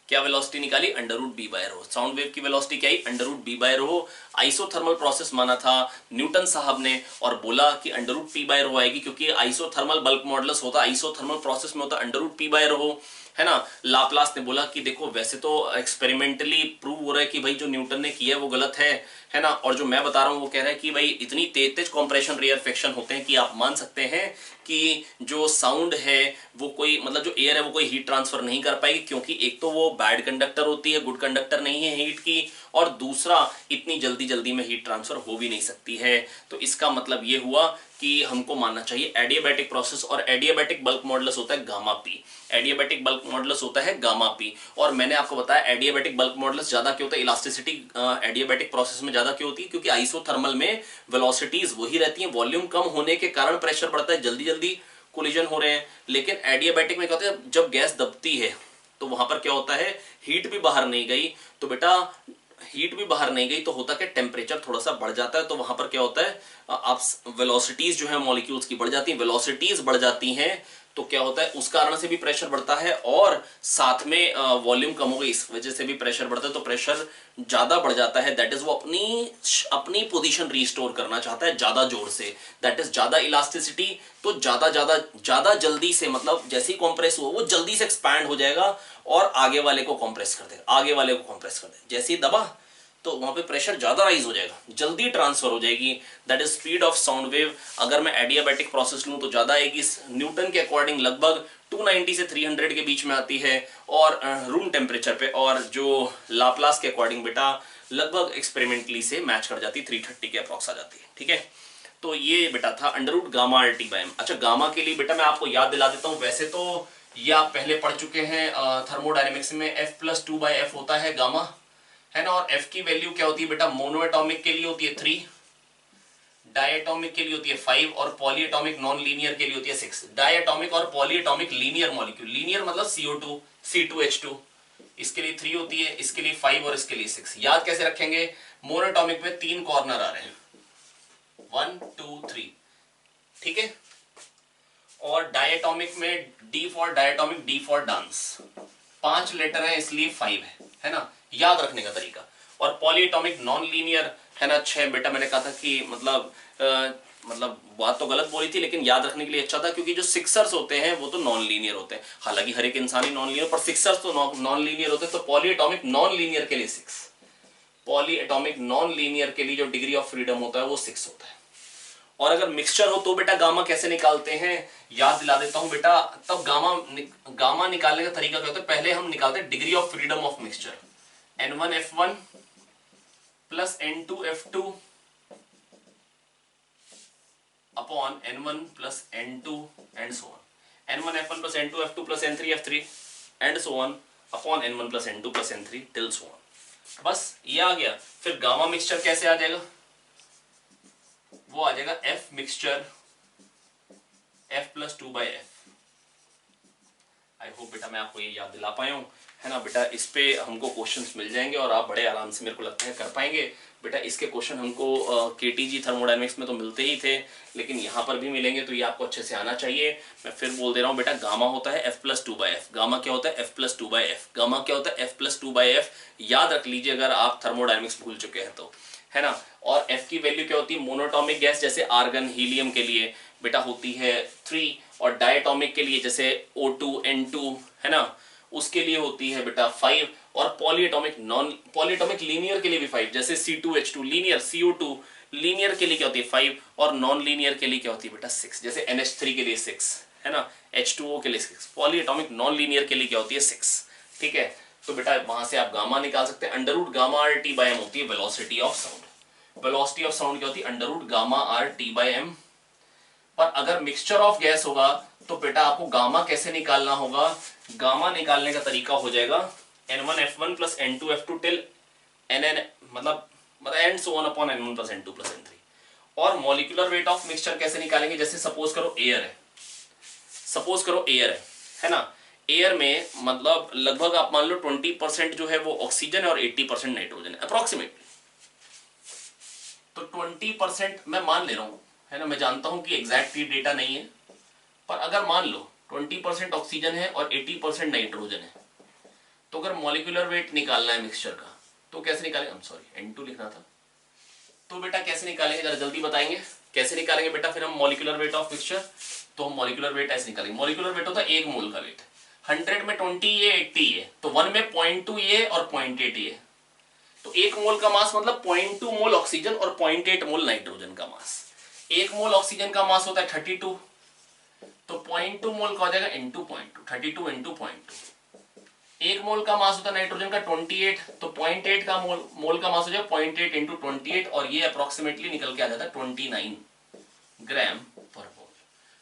क्या velocity निकाली? √b/ρ। Sound wave की velocity क्या आई? √b/ρ। Isothermal process माना था न्यूटन साहब ने और बोला कि √p/ρ आएगी, क्योंकि आइसोथर्मल बल्क मॉडुलस होता, आइसोथर्मल प्रोसेस में होता √p/ρ, है ना। लाप्लास ने बोला कि देखो वैसे तो एक्सपेरिमेंटली प्रूव हो रहा है कि भाई जो न्यूटन ने किया है वो गलत है ना, और जो मैं बता रहा हूँ वो कह रहा है कि भाई इतनी तेज कॉम्प्रेशन रेयरफेक्शन होते हैं कि आप मान सकते हैं कि जो साउंड है वो कोई, मतलब जो एयर है वो कोई हीट ट्रांसफर नहीं कर पाएगी, क्योंकि एक तो वो बैड कंडक्टर होती है, गुड कंडक्टर नहीं है हीट की, और दूसरा इतनी जल्दी जल्दी में हीट ट्रांसफर हो भी नहीं सकती है। तो इसका मतलब ये हुआ कि हमको मानना चाहिए एडियाबैटिक प्रोसेस, और एडियाबैटिक बल्क मॉडुलस होता है gamma P. Adiabatic bulk modulus होता है गामा पी, और मैंने आपको बताया एडियाबैटिक बल्क मॉडुलस ज्यादा क्यों होता है, इलास्टिसिटी एडियाबैटिक प्रोसेस में ज्यादा क्यों होती है, क्योंकि आइसोथर्मल में वेलोसिटीज वही रहती हैं, वॉल्यूम कम होने के कारण प्रेशर बढ़ता है, जल्दी जल्दी कोलिजन हो रहे हैं। लेकिन एडियाबैटिक में क्या होता है, जब गैस दबती है तो वहां पर क्या होता है, हीट भी बाहर नहीं गई, तो बेटा हीट भी बाहर नहीं गई तो होता क्या, टेम्परेचर थोड़ा सा बढ़ जाता है, तो वहां पर क्या होता है, आप वेलोसिटीज जो है मॉलिक्यूल्स की बढ़ जाती हैं, वेलोसिटीज बढ़ जाती हैं तो क्या होता है, उस कारण से भी प्रेशर बढ़ता है, और साथ में वॉल्यूम कम हो गई इस वजह से भी प्रेशर बढ़ता है, तो प्रेशर ज्यादा बढ़ जाता है। दैट इज वो अपनी पोजीशन रिस्टोर करना चाहता है ज्यादा जोर से, दैट इज ज्यादा इलास्टिसिटी, तो ज्यादा जल्दी से, मतलब जैसे ही कॉम्प्रेस हुआ वो जल्दी से एक्सपैंड हो जाएगा और आगे वाले को कॉम्प्रेस कर देगा, आगे वाले को कॉम्प्रेस कर देगा, जैसे ही दबा तो वहां पे प्रेशर ज्यादा राइज हो जाएगा, जल्दी ट्रांसफर हो जाएगी। That is speed of sound wave. अगर मैं एडियाबैटिक प्रोसेस लूं तो ज्यादा आएगी, न्यूटन के अकॉर्डिंग लगभग 290 से 300 के बीच में आती है, और रूम टेम्परेचर पे, और जो लाप्लास के अकॉर्डिंग बेटा लगभग एक्सपेरिमेंटली से मैच कर जाती है, 330 के अप्रॉक्स आ जाती है। ठीक है, तो ये बेटा था √γRT/m। अच्छा, गामा के लिए बेटा मैं आपको याद दिला देता हूं, वैसे तो ये आप पहले पढ़ चुके हैं थर्मोडायनेमिक्स में, F+2/F होता है गामा, है ना, और F की वैल्यू क्या होती है बेटा, मोनोएटॉमिक के लिए होती है 3, डायटोमिक के लिए होती है 5, और पॉलीएटॉमिक नॉन लीनियर के लिए होती है 6। डायटोमिक और पॉलीएटॉमिक लीनियर मॉलिक्यूल, लीनियर मतलब CO2 C2H2, इसके लिए 3 होती है, इसके लिए 5 और इसके लिए 6। याद कैसे रखेंगे, मोनोएटॉमिक में 3 कॉर्नर आ रहे हैं, 1 2 3, ठीक है, और डायटोमिक में D for diatomic, D for dance, 5 letter है इसलिए 5 है ना, याद रखने का तरीका। और पॉलीएटॉमिक नॉन लीनियर है ना 6। बेटा मैंने कहा था कि मतलब बात तो गलत बोली थी, लेकिन याद रखने के लिए अच्छा था, क्योंकि जो सिक्सर्स होते हैं वो तो नॉन लीनियर होते हैं, हालांकि हर एक इंसान ही नॉन लीनियर, पर सिक्सर्स तो नॉन लीनियर होते हैं। तो पॉलीएटॉमिक नॉन लीनियर के लिए 6, पॉलीएटॉमिक नॉन लीनियर के लिए जो डिग्री ऑफ फ्रीडम होता है वो 6 होता है। और अगर मिक्सचर हो तो बेटा गामा कैसे निकालते हैं, याद दिला देता हूं बेटा। तब गामा निकालने का तरीका क्या होता है, पहले हम निकालते हैं degree of freedom of mixture, N1F1 plus N2F2 upon N1 plus N2 and so on, N1F1 plus N2F2 plus N3F3 and so on upon N1 plus N2 plus N3 till so on. बस ये आ गया। फिर gamma mixture कैसे आ जाएगा, वो आ जाएगा F mixture F+2/F। I hope बेटा मैं आपको ये याद दिला पाया हूँ, है ना बेटा। इस पे हमको क्वेश्चंस मिल जाएंगे और आप बड़े आराम से मेरे को लगता है कर पाएंगे बेटा। इसके क्वेश्चन हमको केटीजी थर्मोडायनेमिक्स में तो मिलते ही थे, लेकिन यहाँ पर भी मिलेंगे, तो ये आपको अच्छे से आना चाहिए। मैं फिर बोल दे रहा हूँ बेटा, गामा होता है f+2/f। गामा क्या होता है? f+2/f। गामा क्या होता है? f+2/f। याद रख लीजिए अगर आप थर्मोडायनेमिक्स भूल चुके हैं तो, है ना। और f की वैल्यू क्या होती है? मोनोटॉमिक गैस जैसे आर्गन हीलियम के लिए बेटा होती है 3, और डायटोमिक के लिए जैसे O2 N2, है ना, उसके लिए होती है बेटा 5, और पॉलीएटॉमिक नॉन पॉलीएटॉमिक लीनियर के लिए भी 5, जैसे C2H2 लीनियर, CO2 लीनियर के लिए क्या होती है 5, और नॉन लीनियर के लिए क्या होती है बेटा 6, जैसे NH3 के लिए 6, है ना, H2O के लिए 6, पॉलीएटॉमिक नॉन लीनियर के लिए क्या होती है 6, ठीक है। तो बेटा वहां से आप गामा निकाल सकते हैं। अंडररूट गामा RT/m होती है velocity of sound. Velocity of sound क्या होती है? Under root gamma RT/m। पर अगर मिक्सचर ऑफ गैस होगा तो बेटा आपको गामा कैसे निकालना होगा? गामा निकालने का तरीका हो जाएगा N1F1 + N2F2 टिल Nn, मतलब and so on upon N1 + N2 + N3। और मॉलिक्यूलर वेट ऑफ मिक्सचर कैसे निकालेंगे? जैसे सपोज करो एयर है, सपोज करो एयर है ना। एयर में मतलब लगभग आप मान लो 20% जो है वो ऑक्सीजन है और 80% नाइट्रोजन है अप्रोक्सीमेटली। तो 20% मैं मान ले रहा हूं, है ना, मैं जानता हूं कि एग्जैक्टली डेटा नहीं है, पर अगर मान लो 20% ऑक्सीजन है और 80% नाइट्रोजन है, तो अगर मॉलिक्यूलर वेट निकालना है मिक्सचर का तो कैसे निकालेंगे? सॉरी N2 लिखना था। तो बेटा कैसे निकालेंगे, जरा जल्दी बताएंगे कैसे निकालेंगे बेटा फिर हम मॉलिक्यूलर वेट ऑफ मिक्सचर? तो हम मॉलिक्यूलर वेट ऐसे निकालेंगे। मॉलिक्यूलर वेट होता है एक मोल का वेट। 100 में 20 ये 80 ये, तो 1 में 0.2 ये और 0.8 ये, तो एक मोल का मास मतलब 0.2 मोल ऑक्सीजन और 0.8 मोल नाइट्रोजन का मास। एक मोल ऑक्सीजन का मास होता है 32, तो 0.2 मोल का हो जाएगा इंटू 0.2, 32 इंटू 0.2। एक मोल का मास होता है नाइट्रोजन का 28, तो 0.8 का मोल का मास हो जाएगा 0.8 इंटू 28, और ये अप्रोक्सीमेटली निकल के आ जाता है 29 ग्राम पर मोल।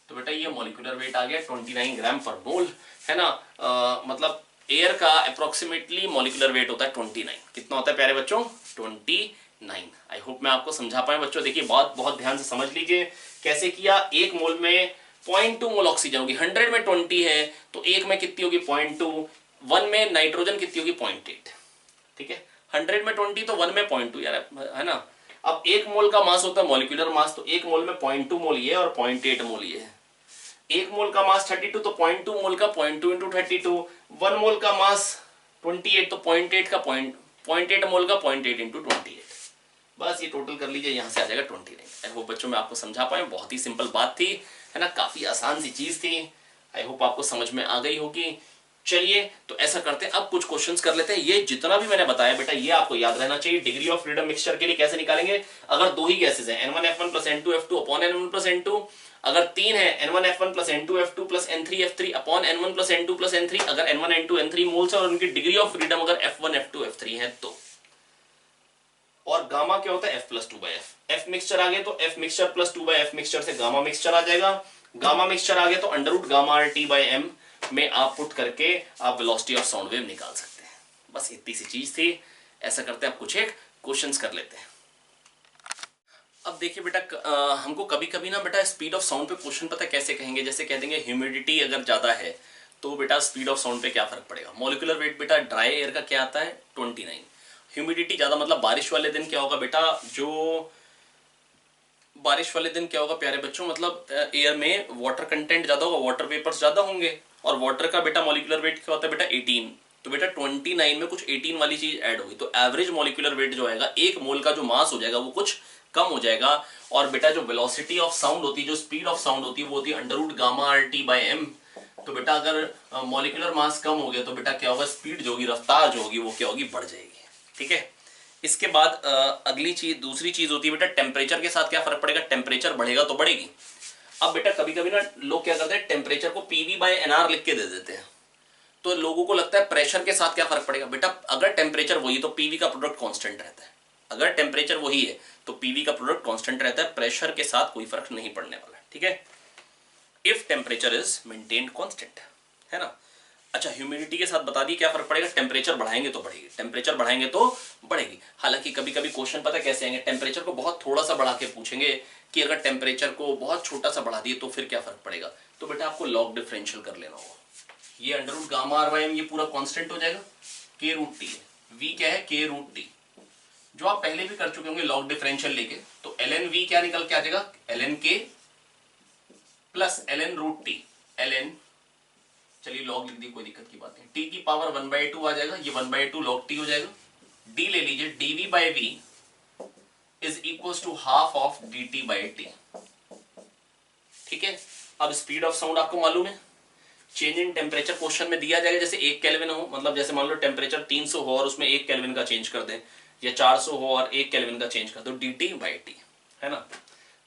तो बेटा ये मॉलिक्यूलर वेट आ गया 29 ग्राम पर मोल, है ना। मतलब एयर का अप्रोक्सीमेटली मॉलिक्यूलर वेट होता है 29। कितना होता है प्यारे बच्चों? 29। आई होप मैं आपको समझा पाया बच्चों। देखिए बात बहुत ध्यान से समझ लीजिए कैसे किया। एक मोल में 0.2 मोल ऑक्सीजन होगी, 100 में 20 है तो एक में कितनी होगी 0.2, 1 में नाइट्रोजन कितनी होगी 0.8, ठीक है। 100 में 20 तो 1 में 0.2 यार, है ना। अब एक मोल का मास होता है मॉलिक्यूलर मास, तो एक मोल में 0.2 मोल ये और 0.8 मोल ये है। एक मोल का मास 32, तो 0.2 मोल का 0.2 इंटू 32, 1 मोल का मास 28, तो 0.8 का 0.8 मोल का 0.8 इंटू 28। बस ये टोटल कर लीजिए, यहां से आ जाएगा 29। आई होप बच्चों मैं आपको समझा पाया, बहुत ही सिंपल बात थी, है ना, काफी आसान सी चीज थी। आई होप आपको समझ में आ गई होगी। चलिए तो ऐसा करते हैं, अब कुछ क्वेश्चंस कर लेते हैं। ये जितना भी मैंने बताया बेटा ये आपको याद रहना चाहिए। डिग्री ऑफ फ्रीडम मिक्सचर के लिए कैसे निकालेंगे? अगर दो ही गैसेस हैं N1F1 + N2F2 upon N1 + N2, अगर तीन है N1F1 + N2F2 + N3F3 upon N1 + N2 + N3, अगर N1 N2 N3 मोल्स है और उनकी डिग्री ऑफ फ्रीडम अगर F1 F2 F3 है तो। और गामा क्या होता है? f+2/f। f मिक्सचर आ गया तो f मिक्सचर + 2/f मिक्सचर से गामा मिक्सचर आ जाएगा। गामा मिक्सचर आ गया तो अंडररूट गामा RT/m में आप पुट करके आप वेलोसिटी ऑफ साउंड वेव निकाल सकते हैं। बस इतनी सी चीज थी। ऐसा करते हैं, आप कुछ एक क्वेश्चंस कर लेते हैं। अब देखिए बेटा हमको कभी कभी ना बेटा स्पीड ऑफ साउंड पे क्वेश्चन पता कैसे कहेंगे? जैसे कह देंगे ह्यूमिडिटी अगर ज्यादा है तो बेटा स्पीड ऑफ साउंड पे क्या फर्क पड़ेगा? मॉलिक्यूलर वेट बेटा ड्राई एयर का क्या आता है 29। ह्यूमिडिटी ज्यादा मतलब बारिश वाले दिन क्या होगा बेटा? जो बारिश वाले दिन क्या होगा प्यारे बच्चों? मतलब एयर में वाटर कंटेंट ज्यादा होगा, वाटर वेपर्स ज्यादा होंगे, और वाटर का बेटा मॉलिक्यूलर वेट क्या होता है बेटा 18। तो बेटा 29 में कुछ 18 वाली चीज ऐड होगी, तो एवरेज मॉलिक्यूलर वेट जो आएगा एक मोल का जो मास हो जाएगा वो कुछ कम हो जाएगा। और बेटा जो वेलोसिटी ऑफ साउंड होती है, जो स्पीड ऑफ साउंड होती है, वो होती है अंडररूट गामा RT/m। तो बेटा अगर मॉलिक्यूलर मास कम हो गया तो बेटा क्या होगा? स्पीड जो होगी, रफ्तार जो होगी, वो क्या होगी? बढ़ जाएगी, ठीक है। इसके बाद अगली चीज, दूसरी चीज होती है बेटा टेम्परेचर के साथ क्या फर्क पड़ेगा? टेम्परेचर बढ़ेगा तो बढ़ेगी। अब बेटा कभी कभी ना लोग क्या करते हैं, टेम्परेचर को PV/NR लिख के दे देते हैं, तो लोगों को लगता है प्रेशर के साथ क्या फर्क पड़ेगा? बेटा अगर टेम्परेचर वही तो PV का प्रोडक्ट कांस्टेंट रहता है। अगर टेम्परेचर वही है तो PV का प्रोडक्ट कांस्टेंट रहता है, प्रेशर के साथ कोई फर्क नहीं पड़ने वाला, ठीक है, if temperature is maintained constant, है ना। अच्छा ह्यूमिडिटी के साथ बता दी क्या फर्क पड़ेगा? टेम्परेचर बढ़ाएंगे तो बढ़ेगी, टेम्परेचर बढ़ाएंगे तो बढ़ेगी। हालांकि कभी कभी क्वेश्चन पता कैसे आएंगे, टेम्परेचर को बहुत थोड़ा सा बढ़ा के पूछेंगे कि अगर टेम्परेचर को बहुत छोटा सा बढ़ा दिए तो फिर क्या फर्क पड़ेगा? तो बेटा आपको लॉग डिफरेंशियल कर लेना होगा। ये under root gamma R by M, ये पूरा कांस्टेंट हो जाएगा, के रूट टी है, वी क्या है, के रूट टी, जो आप पहले भी कर चुके होंगे लॉग डिफरेंशियल लेके। तो ln v क्या निकल के आ जाएगा, ln k plus ln root T, ln, चलिए लॉग लिख दी, कोई दिक्कत की बात नहीं, t की पावर 1/2 आ जाएगा, ये 1/2 log t हो जाएगा, d ले लीजिए, dv by v is equal to half of dt by T. ठीक है, अब स्पीड ऑफ साउंड आपको मालूम है, चेंज इन टेम्परेचर क्वेश्चन में दिया जाएगा, जैसे 1 केल्विन हो, मतलब जैसे मान लो टेम्परेचर 300 हो और उसमें 1 केल्विन का चेंज कर दें, या 400 हो और 1 केल्विन का चेंज कर दो, dt बाई टी, है ना।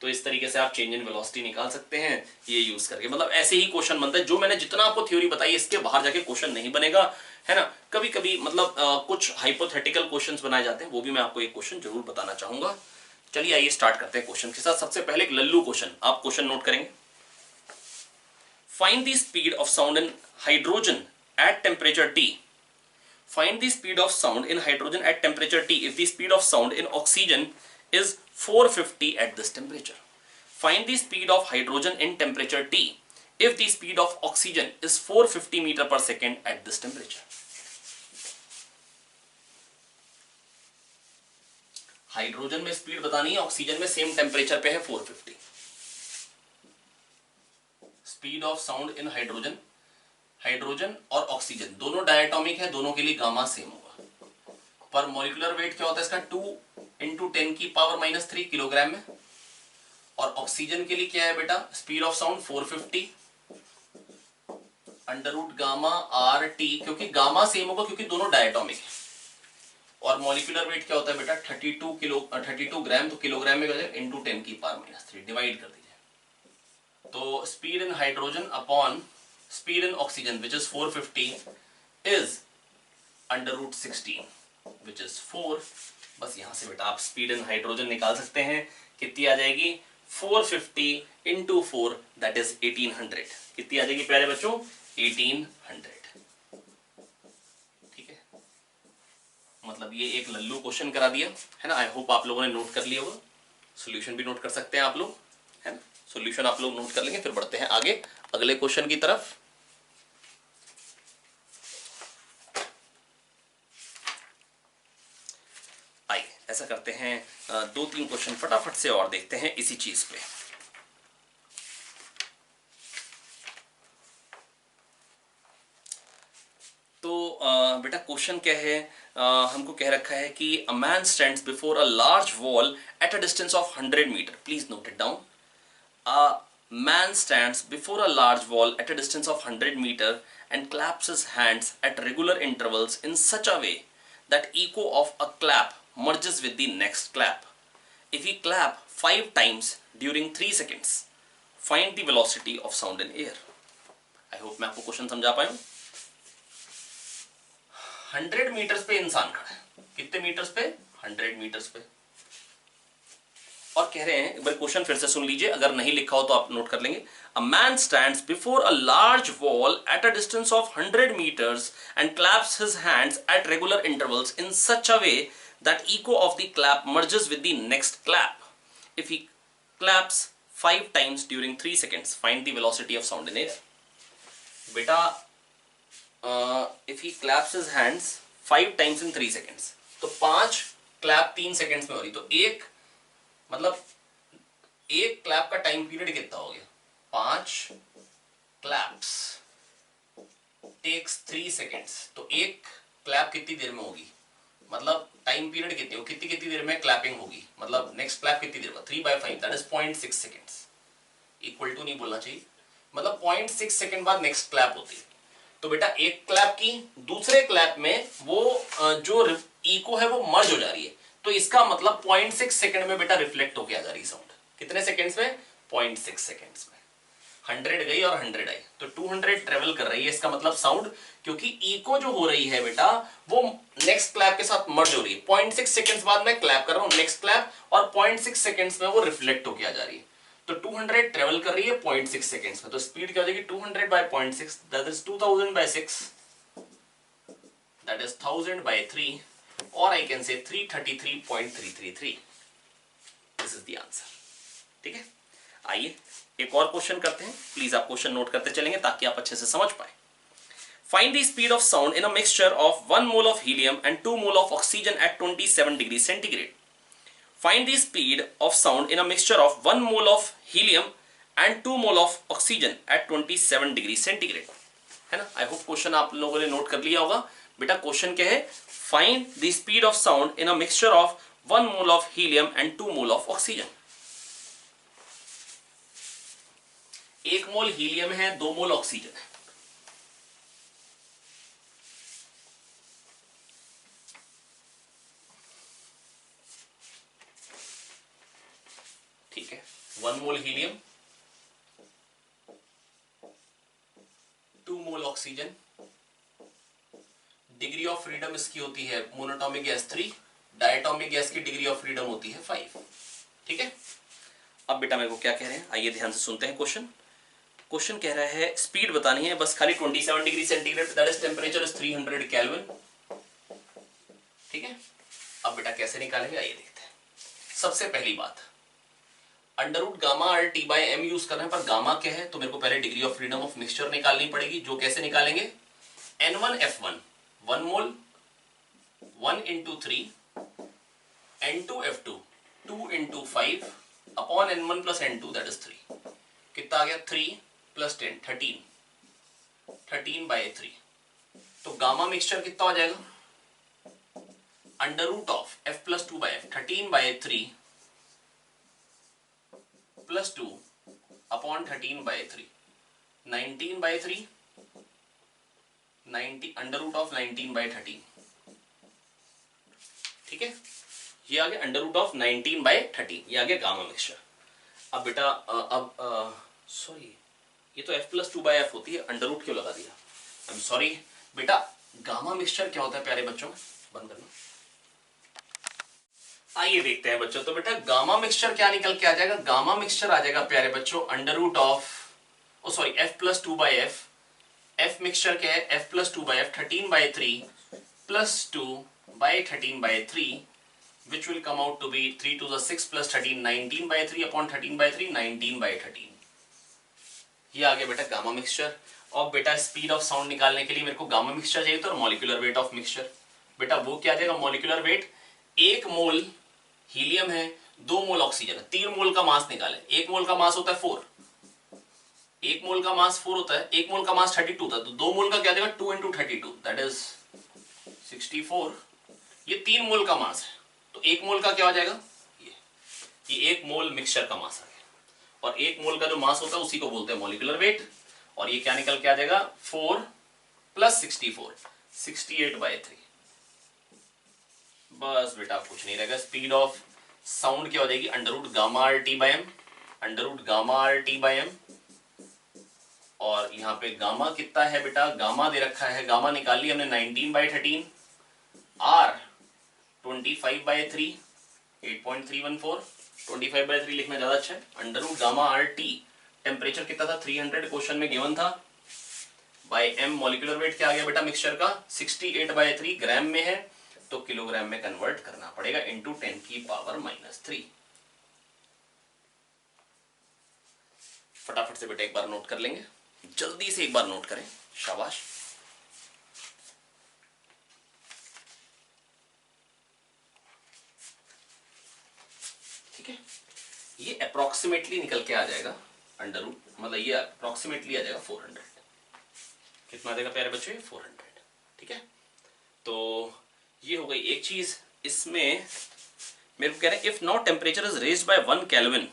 तो इस तरीके से आप चेंज इन वेलोसिटी निकाल सकते हैं ये यूज करके। मतलब ऐसे ही क्वेश्चन बनता है, जो मैंने जितना आपको थ्योरी बताई इसके बाहर जाके क्वेश्चन नहीं बनेगा, है ना। कभी कभी मतलब कुछ हाइपोथेटिकल क्वेश्चंस बनाए जाते हैं, वो भी मैं आपको एक क्वेश्चन जरूर बताना चाहूंगा। चलिए आइए स्टार्ट करते हैं क्वेश्चन के साथ। सबसे पहले एक लल्लू क्वेश्चन, आप क्वेश्चन नोट करेंगे। Find the speed of sound in hydrogen at temperature T. Find the speed of sound in hydrogen at temperature T if the speed of sound in oxygen is 450 at this temperature. Find the speed of hydrogen in temperature T if the speed of oxygen is 450 meter per second at this temperature. Hydrogen में speed बतानी है, oxygen में same temperature पे है 450। Speed of sound in hydrogen, hydrogen और oxygen दोनों diatomic है, दोनों के लिए गामा सेम होगा। पर मॉलिक्यूलर वेट क्या होता है इसका, 2 × 10⁻³ किलोग्राम में। और ऑक्सीजन के लिए क्या है बेटा, speed of sound 450 under root gamma are T, क्योंकि गामा सेम होगा क्योंकि दोनों डायटोमिक है। और मॉलिक्यूलर वेट क्या होता है बेटा, 32 ग्राम, तो किलोग्राम में इंटू 10⁻³ डिवाइड कर दीजिए। तो speed in hydrogen upon speed in oxygen which is 450 is under root 16 which is 4। बस यहां से बेटा आप स्पीड इन हाइड्रोजन निकाल सकते हैं, कितनी आ जाएगी, 450 into 4 that is 1800। कितनी आ जाएगी प्यारे बच्चों, 1800। ठीक है, मतलब ये एक लल्लू क्वेश्चन करा दिया है ना। आई होप आप लोगों ने नोट कर लिया होगा, सोल्यूशन भी नोट कर सकते हैं आप लोग, है ना। सोल्यूशन आप लोग नोट कर लेंगे, फिर बढ़ते हैं आगे अगले क्वेश्चन की तरफ। आइए ऐसा करते हैं, 2-3 क्वेश्चन फटाफट से और देखते हैं इसी चीज पे। तो बेटा क्वेश्चन क्या है, हमको कह रखा है कि a man stands before a large wall at a distance of 100 metre. Please note it down. A man stands before a large wall at a distance of 100 meter and claps his hands at regular intervals in such a way that echo of a clap merges with the next clap. If we clap 5 times during 3 seconds, find the velocity of sound in air. I hope मैं आपको question समझा पाया हूं। 100 metres पे इंसान खड़ा है, कितने मीटर्स पे, 100 मीटर्स पे। और कह रहे हैं, एक बार क्वेश्चन फिर से सुन लीजिए, अगर नहीं लिखा हो तो आप नोट कर लेंगे। A man stands before a large wall at a distance of 100 metres and claps his hands at regular intervals in such a way that echo of the clap merges with the next clap. If he claps 5 times during 3 seconds, find the velocity of sound in air. बेटा if he claps his hands 5 times in 3 seconds, तो 5 clap 3 seconds में हो रही, तो एक मतलब एक clap का टाइम पीरियड कितना हो गया, 5 क्लैप्स टेक्स 3 सेकेंड्स। तो एक क्लैप कितनी देर में होगी, मतलब टाइम पीरियड कितनी हो, कितनी देर में क्लैपिंग होगी, मतलब नेक्स्ट क्लैप कितनी देर में, 3/5 that is 0.6 seconds. Equal to नहीं बोलना चाहिए, मतलब 0.6 सेकेंड बाद नेक्स्ट क्लैप होती है। तो बेटा एक क्लैप की दूसरे क्लैप में वो जो इको है वो मर्ज हो जा रही है, तो इसका मतलब 0.6 सेकंड में बेटा रिफ्लेक्ट होके आ जा रही साउंड। कितने सेकंड्स में, 0.6 सेकंड्स में। 100 गई और 100 आई, तो 200 ट्रेवल कर रही है, इसका मतलब साउंड, क्योंकि इको जो हो रही है बेटा वो नेक्स्ट क्लैप के साथ मर्ज हो रही है। 0.6 सेकंड्स बाद मैं क्लैप कर रहा हूं नेक्स्ट क्लैप, और 0.6 सेकंड्स में वो रिफ्लेक्ट होके आ जा रही है। तो 200 ट्रेवल कर रही है 0.6 सेकंड्स में, तो स्पीड क्या हो जाएगी, 200/0.6 दैट इज 2000/6 दैट इज 1000/3, और I can say 333.333। This is the answer. ठीक है, आइए एक और क्वेश्चन करते हैं। प्लीज आप क्वेश्चन नोट करते चलेंगे ताकि आप अच्छे से समझ पाए। Find the speed of sound in a mixture of 1 mole of helium and 2 mole of oxygen at 27 degrees centigrade. Find the speed of sound in a mixture of 1 mole of helium and 2 mole of oxygen at 27 degree centigrade, है ना। I hope question आप लोगों ने note कर लिया होगा। बेटा question क्या है, find the speed of sound in a mixture of 1 mole of helium and 2 mole of oxygen. 1 mole helium है, 2 मोल ऑक्सीजन है। ठीक है, 1 mole helium, 2 mole oxygen. Degree of freedom इसकी होती है मोनोटॉमिक गैस 3, डायटोमिक गैस की degree of freedom होती है 5। ठीक है, अब बेटा मेरे को क्या कह रहे हैं, आइए ध्यान से सुनते हैं क्वेश्चन। क्वेश्चन कह रहा है स्पीड बतानी है, बस खाली 27 degree centigrade, that is temperature is 300 kelvin. ठीक है, अब बेटा कैसे निकालेंगे, आइए देखते हैं। सबसे पहली बात, under root gamma R T by M use कर रहे हैं, पर गामा क्या है तो मेरे को पहले degree of freedom of mixture निकालनी पड़ेगी, जो कैसे निकालेंगे, N1F1 1 mole 1 into 3, N2F2 2 into 5 upon N1 plus N2 that is 3। कितना आ गया, 3 plus 10 13 by 3। तो गामा मिक्सचर कितना हो जाएगा, under root of F plus 2 by F 13 by 3 plus 2 upon 13 by 3 19 by 3 90 under root of 19 by 13। ठीक है, ये आ गया अंडर रूट ऑफ 19 by 13, ये आ गया गामा मिक्सचर। अब बेटा सॉरी, ये तो F plus 2 by F होती है, अंडर रूट क्यों लगा दिया, आई एम सॉरी। बेटा गामा मिक्सचर क्या होता है प्यारे बच्चों, बंद करना। आइए देखते हैं बच्चों, तो बेटा गामा मिक्सचर क्या निकल के आ जाएगा, गामा मिक्सचर आ जाएगा प्यारे बच्चों under root of F plus 2 by F। F mixture क्या है, F plus 2 by F 13 by 3 plus 2 by 13 by 3 which will come out to be 3 to the 6 plus 13 19 by 3 upon 13 by 3 19 by 13। ये आ गया बेटा gamma mixture. और बेटा speed of sound निकालने के लिए मेरे को गामा मिक्सचर चाहिए, तो मॉलिक्यूलर वेट ऑफ मिक्सचर, बेटा वो क्या आ जाएगा, मॉलिक्यूलर वेट 1 मोल हीलियम है, 2 मोल ऑक्सीजन है, 3 मोल का मास निकाले। 1 मोल का मास होता है 4, 1 मोल का मास 4 होता है, 1 मोल का मास 32 था, तो 2 मोल का क्या देगा, 2 into 32 दैट इज 64। ये 3 मोल का मास है, तो 1 मोल का क्या हो जाएगा, ये 1 मोल मिक्सचर का मास आ गया। और 1 मोल का जो मास होता है उसी को बोलते हैं मॉलिक्यूलर वेट। और ये क्या निकल के आ जाएगा, 4 plus 64 68 by 3। बस बेटा कुछ नहीं रहेगा, स्पीड ऑफ साउंड क्या हो जाएगी, under root gamma R T by M, under root gamma R T by M. और यहाँ पे गामा कितना है बेटा, गामा दे रखा है, गामा निकाल ली हमने 19 by 13, आर 25 by 3 8.314, 25 by 3 लिखना ज्यादा अच्छा है। Under root gamma are T, temperature कितना था 300 क्वेश्चन में गिवन था, बाय एम मॉलिक्यूलर वेट क्या आ गया बेटा मिक्सचर का 68 by 3, ग्राम में है तो किलोग्राम में कन्वर्ट करना पड़ेगा इंटू 10 की पावर -3। फटाफट से बेटा एक बार नोट कर लेंगे, जल्दी से एक बार नोट करें, शाबाश। ठीक है, ये अप्रोक्सीमेटली निकल के आ जाएगा अंडर रूट, मतलब ये अप्रोक्सीमेटली आ जाएगा 400। कितना देगा प्यारे बच्चों, 400। ठीक है, तो ये हो गई एक चीज। इसमें मेरे को कह रहे हैं if not temperature is raised bye 1 kelvin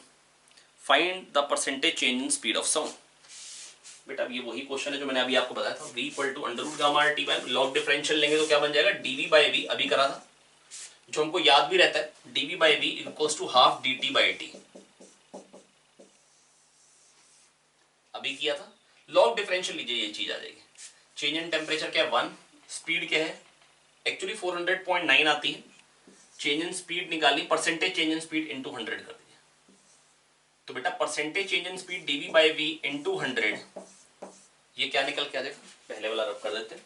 find the percentage change in speed of sound. बेटा ये वही क्वेश्चन है जो मैंने अभी आपको बताया था, v equal to under root gamma R T by log differential लेंगे तो क्या बन जाएगा, dv बाय v, अभी करा था जो हमको याद भी रहता है, dv by v equals to half dt by t, अभी किया था। लॉग डिफरेंशियल लीजिए, ये चीज आ जाएगी। चेंज इन टेम्परेचर क्या है 1, स्पीड क्या है एक्चुअली 400.9 आती है, चेंज इन स्पीड निकालनी, percentage change in speed into 100 कर दीजिए। तो बेटा percentage change in speed dv by v into 100, ये क्या निकल के आ जाएगा, पहले वाला रब कर देते हैं,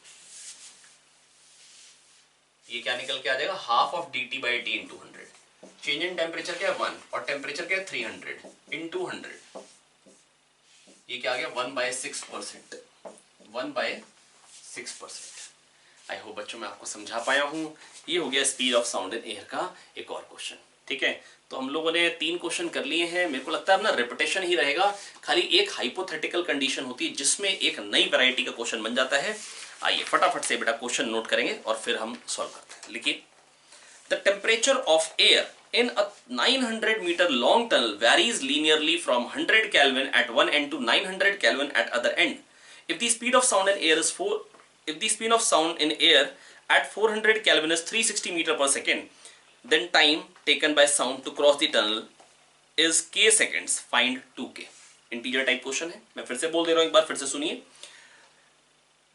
ये क्या निकल के आ जाएगा, half of dt by t into 100। Change in temperature क्या है 1 और टेम्परेचर क्या है 300 इंटू 100, ये क्या आ गया 1/6%, 1/6 6%। आई होप बच्चों मैं आपको समझा पाया हूं। ये हो गया speed of sound in air का एक और क्वेश्चन। ठीक है, तो हम लोगों ने 3 क्वेश्चन कर लिए हैं। मेरे को लगता है अपना रिपीटेशन ही रहेगा, खाली एक हाइपोथेटिकल कंडीशन होती है जिसमें एक नई वैरायटी का क्वेश्चन बन जाता है। आइए फटाफट से बेटा क्वेश्चन नोट करेंगे और फिर हम सॉल्व करते हैं। लिखिए, the temperature of air in a 900 meter long tunnel varies linearly from 100 Kelvin at one end to 900 Kelvin at other end. If the speed of sound in air is if the speed of sound in air at 400 Kelvin is 360 meter per second, then time taken by sound to cross the tunnel is k seconds. Find 2k. Integer type question है, मैं फिर से बोल दे रहा हूँ, एक बार फिर से सुनिए।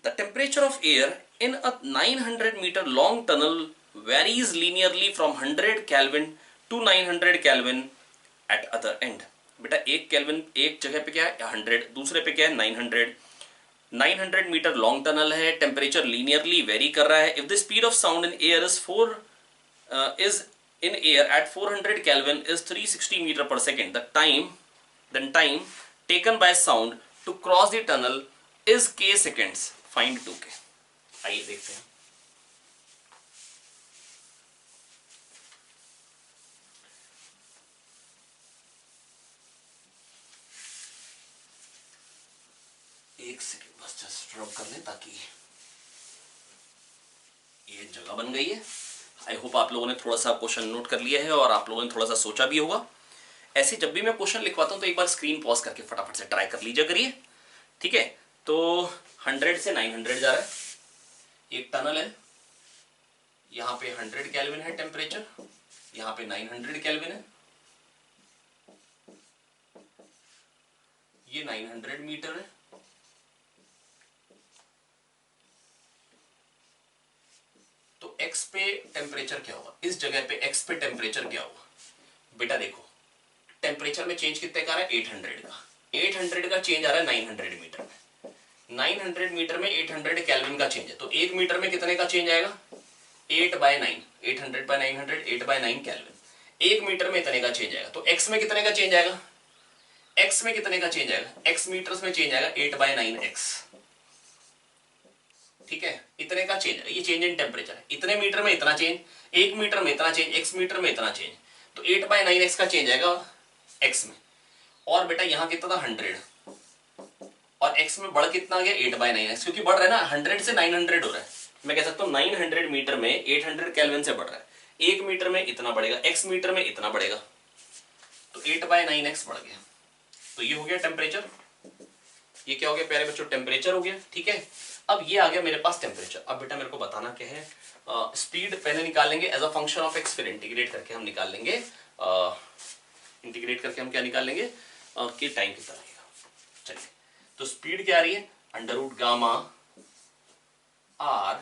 The temperature of air in a 900 meter long tunnel varies linearly from 100 Kelvin to 900 Kelvin at other end. बेटा एक केल्विन एक जगह पे क्या है 100, दूसरे पे क्या है 900। 900 मीटर लॉन्ग टनल है, टेम्परेचर लीनियरली वेरी कर रहा है। If the speed of sound in air is in air at 400 Kelvin is 360 meter per second. The time taken by sound to cross the tunnel is k seconds. Find 2k. आइए देखते हैं। एक second बस just drop कर लें ताकि ये जगह बन गई है। आई होप आप लोगों ने थोड़ा सा क्वेश्चन नोट कर लिया है और आप लोगों ने थोड़ा सा सोचा भी होगा। ऐसे जब भी मैं क्वेश्चन लिखवाता हूं तो एक बार स्क्रीन पॉज करके फटाफट से ट्राई कर लीजिए करिए। ठीक है, तो 100 से 900 जा रहा है, एक टनल है, यहाँ पे 100 केल्विन है टेम्परेचर, यहाँ पे 900 केल्विन है, ये 900 मीटर है। तो x पे टेम्परेचर क्या होगा, इस जगह पे x पे टेम्परेचर क्या होगा? बेटा देखो टेम्परेचर में चेंज कितने का आ रहा है 800 का, 800 का चेंज आ रहा है 900 मीटर में, 900 मीटर में 800 केल्विन का चेंज है, तो 1 मीटर में कितने का चेंज आएगा 8/9, 800/900 8/9 केल्विन। 1 मीटर में इतने का चेंज आएगा, तो x में कितने का चेंज आएगा, x में कितने का चेंज आएगा, x मीटर्स में चेंज आएगा 8/9x। ठीक है, इतने का चेंज है, ये चेंज इन टेम्परेचर है। इतने मीटर में इतना चेंज, 1 मीटर में इतना चेंज, x मीटर में इतना चेंज, तो 8/9x का चेंज आएगा x में। और बेटा यहाँ कितना था 100 और x में बढ़ कितना आ गया 8/9x, क्योंकि बढ़ रहा है ना 100 से 900 हो रहा है। मैं कह सकता हूँ 900 मीटर में 800 केल्विन से बढ़ रहा है, 1 मीटर में इतना बढ़ेगा, x मीटर में इतना बढ़ेगा, तो 8/9x बढ़ गया। तो ये हो गया टेम्परेचर, ये क्या हो गया प्यारे बच्चों टेम्परेचर हो गया। ठीक है, अब ये आ गया मेरे पास टेम्परेचर। अब बेटा मेरे को बताना क्या है, स्पीड पहले निकालेंगे as a function of X, फिर इंटीग्रेट करके हम निकाल लेंगे, इंटीग्रेट करके हम क्या निकाल लेंगे कि टाइम कितना लगेगा। चलिए, तो स्पीड क्या आ रही है under root gamma are,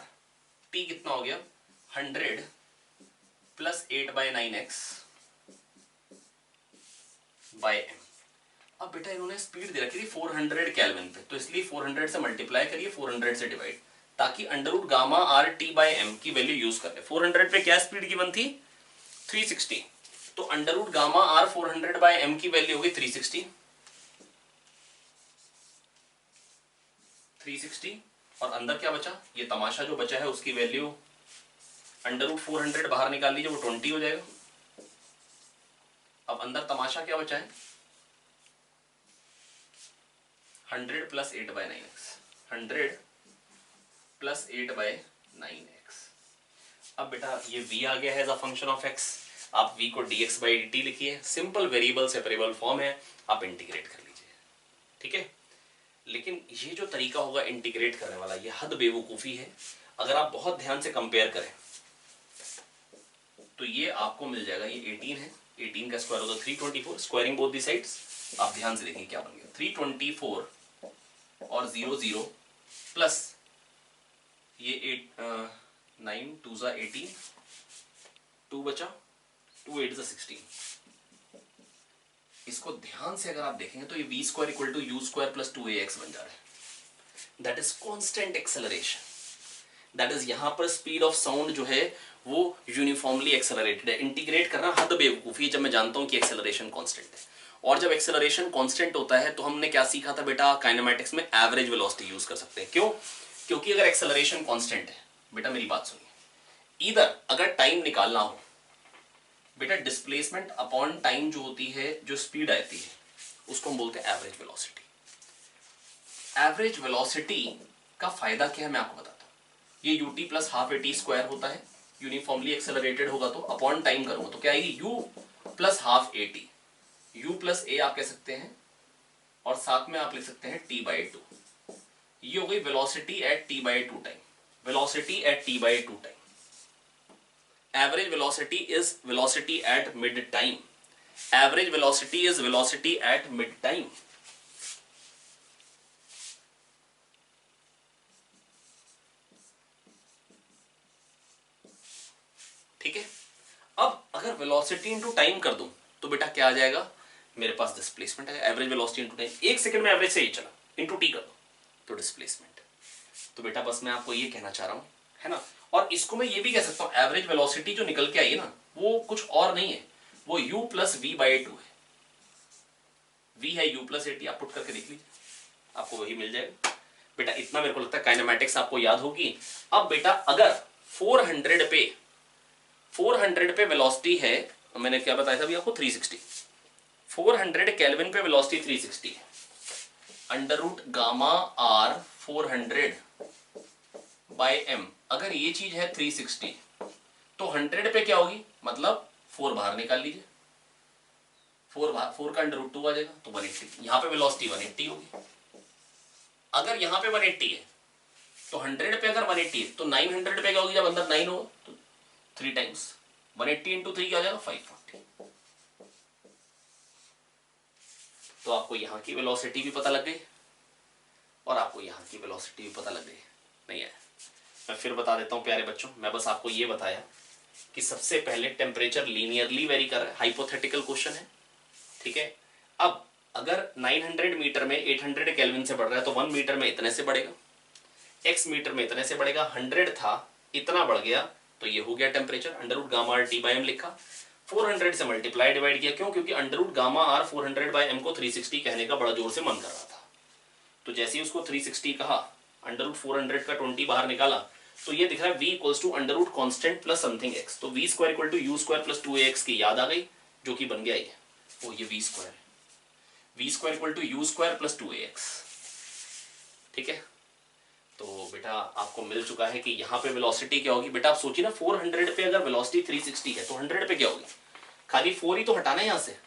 T कितना हो गया 100 प्लस 8/9x बाय एम। अब बेटा इन्होंने स्पीड दे रखी थी 400 केल्विन पे, तो इसलिए 400 से मल्टीप्लाई करिए, 400 से डिवाइड, ताकि under root gamma R T by M की वैल्यू यूज कर ले। 400 पे क्या स्पीड गिवन थी 360, तो under root gamma R 400 by M की वैल्यू होगी 360 और अंदर क्या बचा, ये तमाशा जो बचा है उसकी वैल्यू अंडर रूट 400 बाहर निकाल लीजिए, वो 20 हो जाएगा। अब अंदर तमाशा क्या बचा है 100 प्लस 8/9x, 100 प्लस 8/9x। अब बेटा ये v आ गया है as a function of x, आप v को dx/dt लिखिए, सिंपल वेरिएबल सेपरेबल फॉर्म है, आप इंटीग्रेट कर लीजिए। ठीक है, लेकिन ये जो तरीका होगा इंटीग्रेट करने वाला ये हद बेवकूफ़ी है। अगर आप बहुत ध्यान से कंपेयर करें तो ये आपको मिल जाएगा, ये 18 है, 18 का स्क्वायर होगा 324, स्क्वायरिंग बोथ दी साइड्स। आप ध्यान से देखिए क्या बन गया 324 और 0 प्लस ये 9 2 ज़ा 18, 2 बचा, 2 8 ज़ा 16। इसको ध्यान से अगर आप देखेंगे तो ये v square equal to u square plus 2ax बन जा रहा है। That is constant acceleration, that is यहां पर स्पीड ऑफ साउंड जो है वो यूनिफॉर्मली एक्सेलरेटेड है। इंटीग्रेट करना हद बेवकूफी जब मैं जानता हूं कि एक्सेलरेशन कांस्टेंट है, और जब एक्सेलरेशन कांस्टेंट होता है तो हमने क्या सीखा था बेटा काइनेमैटिक्स में एवरेज वेलोसिटी यूज कर सकते हैं। क्यों? क्योंकि अगर एक्सेलरेशन कांस्टेंट है, बेटा मेरी बात सुनिए, इधर अगर टाइम निकालना हो बेटा, डिस्प्लेसमेंट अपॉन टाइम जो होती है, जो स्पीड आती है, उसको हम बोलते हैं एवरेज वेलोसिटी। एवरेज वेलोसिटी का फायदा क्या है मैं आपको बताता हूं। ये ut plus half a T square होता है, यूनिफॉर्मली एक्सेलरेटेड होगा तो अपॉन टाइम करूंगा तो क्या आएगी, u plus half a t, u plus a आप कह सकते हैं, और साथ में आप लिख सकते हैं t/2। ये हो गई velocity at t/2 time, velocity at t/2 time. Average velocity is velocity at mid time, average velocity is velocity at mid time. ठीक है, अब अगर वेलोसिटी इंटू टाइम कर दूं तो बेटा क्या आ जाएगा, मेरे पास डिस्प्लेसमेंट है, एवरेज वेलोसिटी इंटू टाइम, एक सेकंड में एवरेज से ही चला, इंटू टी कर दो तो डिस्प्लेसमेंट। तो बेटा बस मैं आपको ये कहना चाह रहा हूं, है ना। और इसको मैं ये भी कह सकता हूं, एवरेज वेलोसिटी जो निकल के आई है ना, वो कुछ और नहीं है, वो u प्लस v/2 है। v है u प्लस ए टी, आप पुट करके देख लीजिए, आपको वही मिल जाएगा। बेटा इतना मेरे को लगता है काइनेमैटिक्स आपको याद होगी। अब बेटा अगर 400 पे वेलोसिटी है, मैंने क्या बताया था अभी आपको, 360, 400 केल्विन पे वेलोसिटी 360 है, under root gamma R 400 by M, अगर ये चीज है 360 तो 100 पे क्या होगी, मतलब 4 बाहर निकाल लीजिए, 4 का अंडर रूट 2 आ जाएगा तो 180, यहां पे वेलोसिटी 180 होगी। अगर यहां पे 180 है तो 100 पे अगर 180 है तो 900 पे क्या होगी, जब अंदर 9 हो तो 3 टाइम्स 180 इंटू 3 क्या आ जाएगा, 540। तो आपको यहां की वेलोसिटी भी पता लग गई और आपको यहां की वेलोसिटी भी पता लग गई। नहीं है, मैं फिर बता देता हूं प्यारे बच्चों, मैं बस आपको ये बताया कि सबसे पहले टेम्परेचर लीनियरली वेरी कर रहा है, हाइपोथेटिकल क्वेश्चन है, ठीक है। अब अगर 900 मीटर में 800 केल्विन से बढ़ रहा है तो 1 मीटर में इतने से बढ़ेगा, x मीटर में इतने से बढ़ेगा, 100 था इतना बढ़ गया तो ये हो गया temperature, under root gamma R T by M लिखा, 400 से मल्टीप्लाई डिवाइड किया, क्यों, क्योंकि under root gamma R 400 by M को 360 कहने का बड़ा जोर से मन कर रहा था। तो जैसे ही उसको 360 कहा, अंडर रूट 400 का 20 बाहर निकाला, तो ये दिख रहा है v equals to under root constant plus something x, तो v square equal to U square plus 2ax की याद आ गई, जो कि बन गया ये, वो ये v स्क्वायर है, v square equal to U square plus 2ax। ठीक है, तो बेटा आपको मिल चुका है कि यहाँ पे वेलोसिटी क्या होगी। बेटा आप सोचिए ना, 400 पे अगर वेलोसिटी 360 है तो 100 पे क्या होगी, खाली 4 ही तो हटाना है यहाँ से,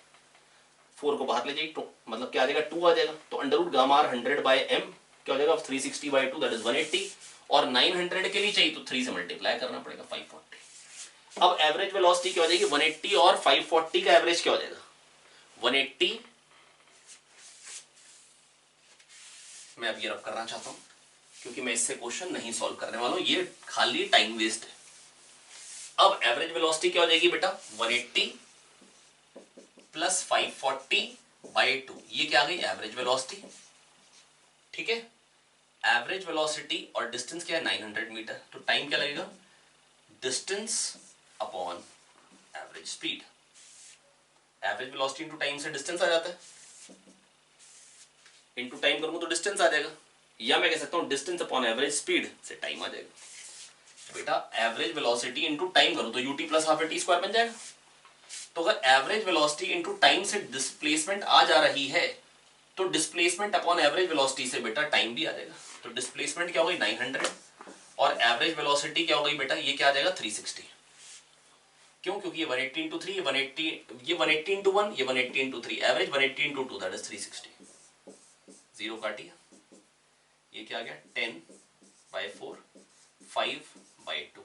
4 को बाहर ले जाइए, मतलब क्या आ जाएगा, 2 आ जाएगा, तो under root gamma R 100 by M क्या हो जाएगा, 360 बाई 2 दैट इज 180, और 900 के लिए चाहिए तो 3 से मल्टीप्लाई करना पड़ेगा, 540। अब एवरेज वेलोसिटी क्या हो जाएगी, 180 और 540 का एवरेज क्या हो जाएगा, 180। मैं अब ये रब करना चाहता हूं क्योंकि मैं इससे क्वेश्चन नहीं सॉल्व करने वाला हूं, ये खाली टाइम वेस्ट है। अब एवरेज वेलोसिटी क्या हो जाएगी बेटा, 180 प्लस 540 बाई 2, ये क्या आ गई, एवरेज वेलोसिटी। ठीक है, एवरेज वेलोसिटी और डिस्टेंस क्या है, 900 मीटर, तो टाइम क्या लगेगा, distance upon average speed. Average velocity into time से डिस्टेंस आ जाता है, इंटू टाइम करूंगा तो डिस्टेंस आ जाएगा, या मैं कह सकता हूं डिस्टेंस अपॉन एवरेज स्पीड से टाइम आ जाएगा। बेटा एवरेज वेलोसिटी इंटू टाइम करूं तो UT plus half a T square बन जाएगा। तो अगर एवरेज वेलोसिटी इंटू टाइम से डिस्प्लेसमेंट आ जा रही है तो डिस्प्लेसमेंट अपॉन एवरेज वेलोसिटी से बेटा टाइम भी आ जाएगा। तो डिस्प्लेसमेंट क्या हो गई, 900, और एवरेज वेलोसिटी क्या हो गई बेटा, ये क्या आ जाएगा, 360। क्यों, क्योंकि ये 180 इंटू 3, ये 180 इंटू 1, ये 180 into 3, average 180 into 2 that is 360। Zero काटिए, ये क्या आ गया, 10/4, 5/2।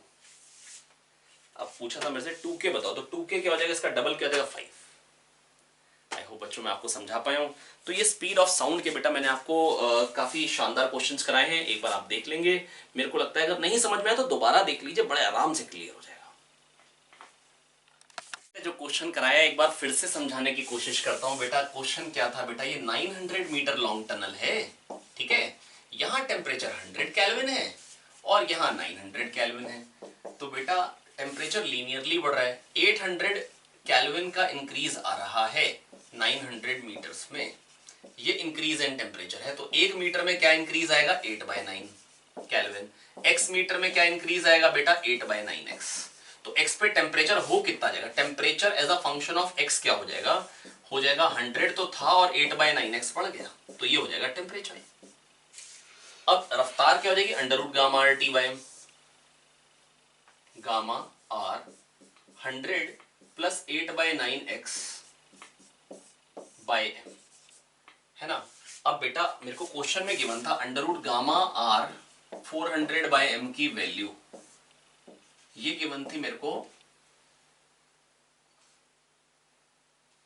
अब पूछा था मेरे से 2k बताओ, तो 2k क्या हो जाएगा, इसका डबल क्या हो जाएगा, 5। आई होप बच्चों मैं आपको समझा पाया हूं। तो ये स्पीड ऑफ साउंड के बेटा मैंने आपको काफी शानदार क्वेश्चंस कराए हैं, एक बार आप देख लेंगे। मेरे को लगता है अगर नहीं समझ में आया तो दोबारा देख लीजिए, बड़े आराम से क्लियर हो जाएगा। जो क्वेश्चन कराया एक बार फिर से समझाने की कोशिश करता हूं। बेटा क्वेश्चन क्या था बेटा, ये 900 मीटर लॉन्ग टनल है, ठीक है, यहां टेम्परेचर 100 केल्विन है और यहां 900 केल्विन है। तो बेटा टेम्परेचर लीनियरली बढ़ रहा है, 800 केल्विन का इंक्रीज आ रहा है 900 मीटर्स में, ये इंक्रीज इन टेम्परेचर है। तो 1 मीटर में क्या इंक्रीज आएगा, 8/9, केल्विन। x मीटर में क्या इंक्रीज आएगा बेटा 8/9x। तो x पे टेम्परेचर हो कितना जाएगा, temperature as a function of x क्या हो जाएगा, हो जाएगा 100 तो था और 8/9x बढ़ गया, तो ये हो जाएगा टेम्परेचर। अब रफ्तार क्या हो जाएगी, under root gamma R T by M, gamma R 100 plus 8/9x by M, है ना। अब बेटा मेरे को क्वेश्चन में गिवन था under root gamma are 400/m की वैल्यू, ये गिवन थी मेरे को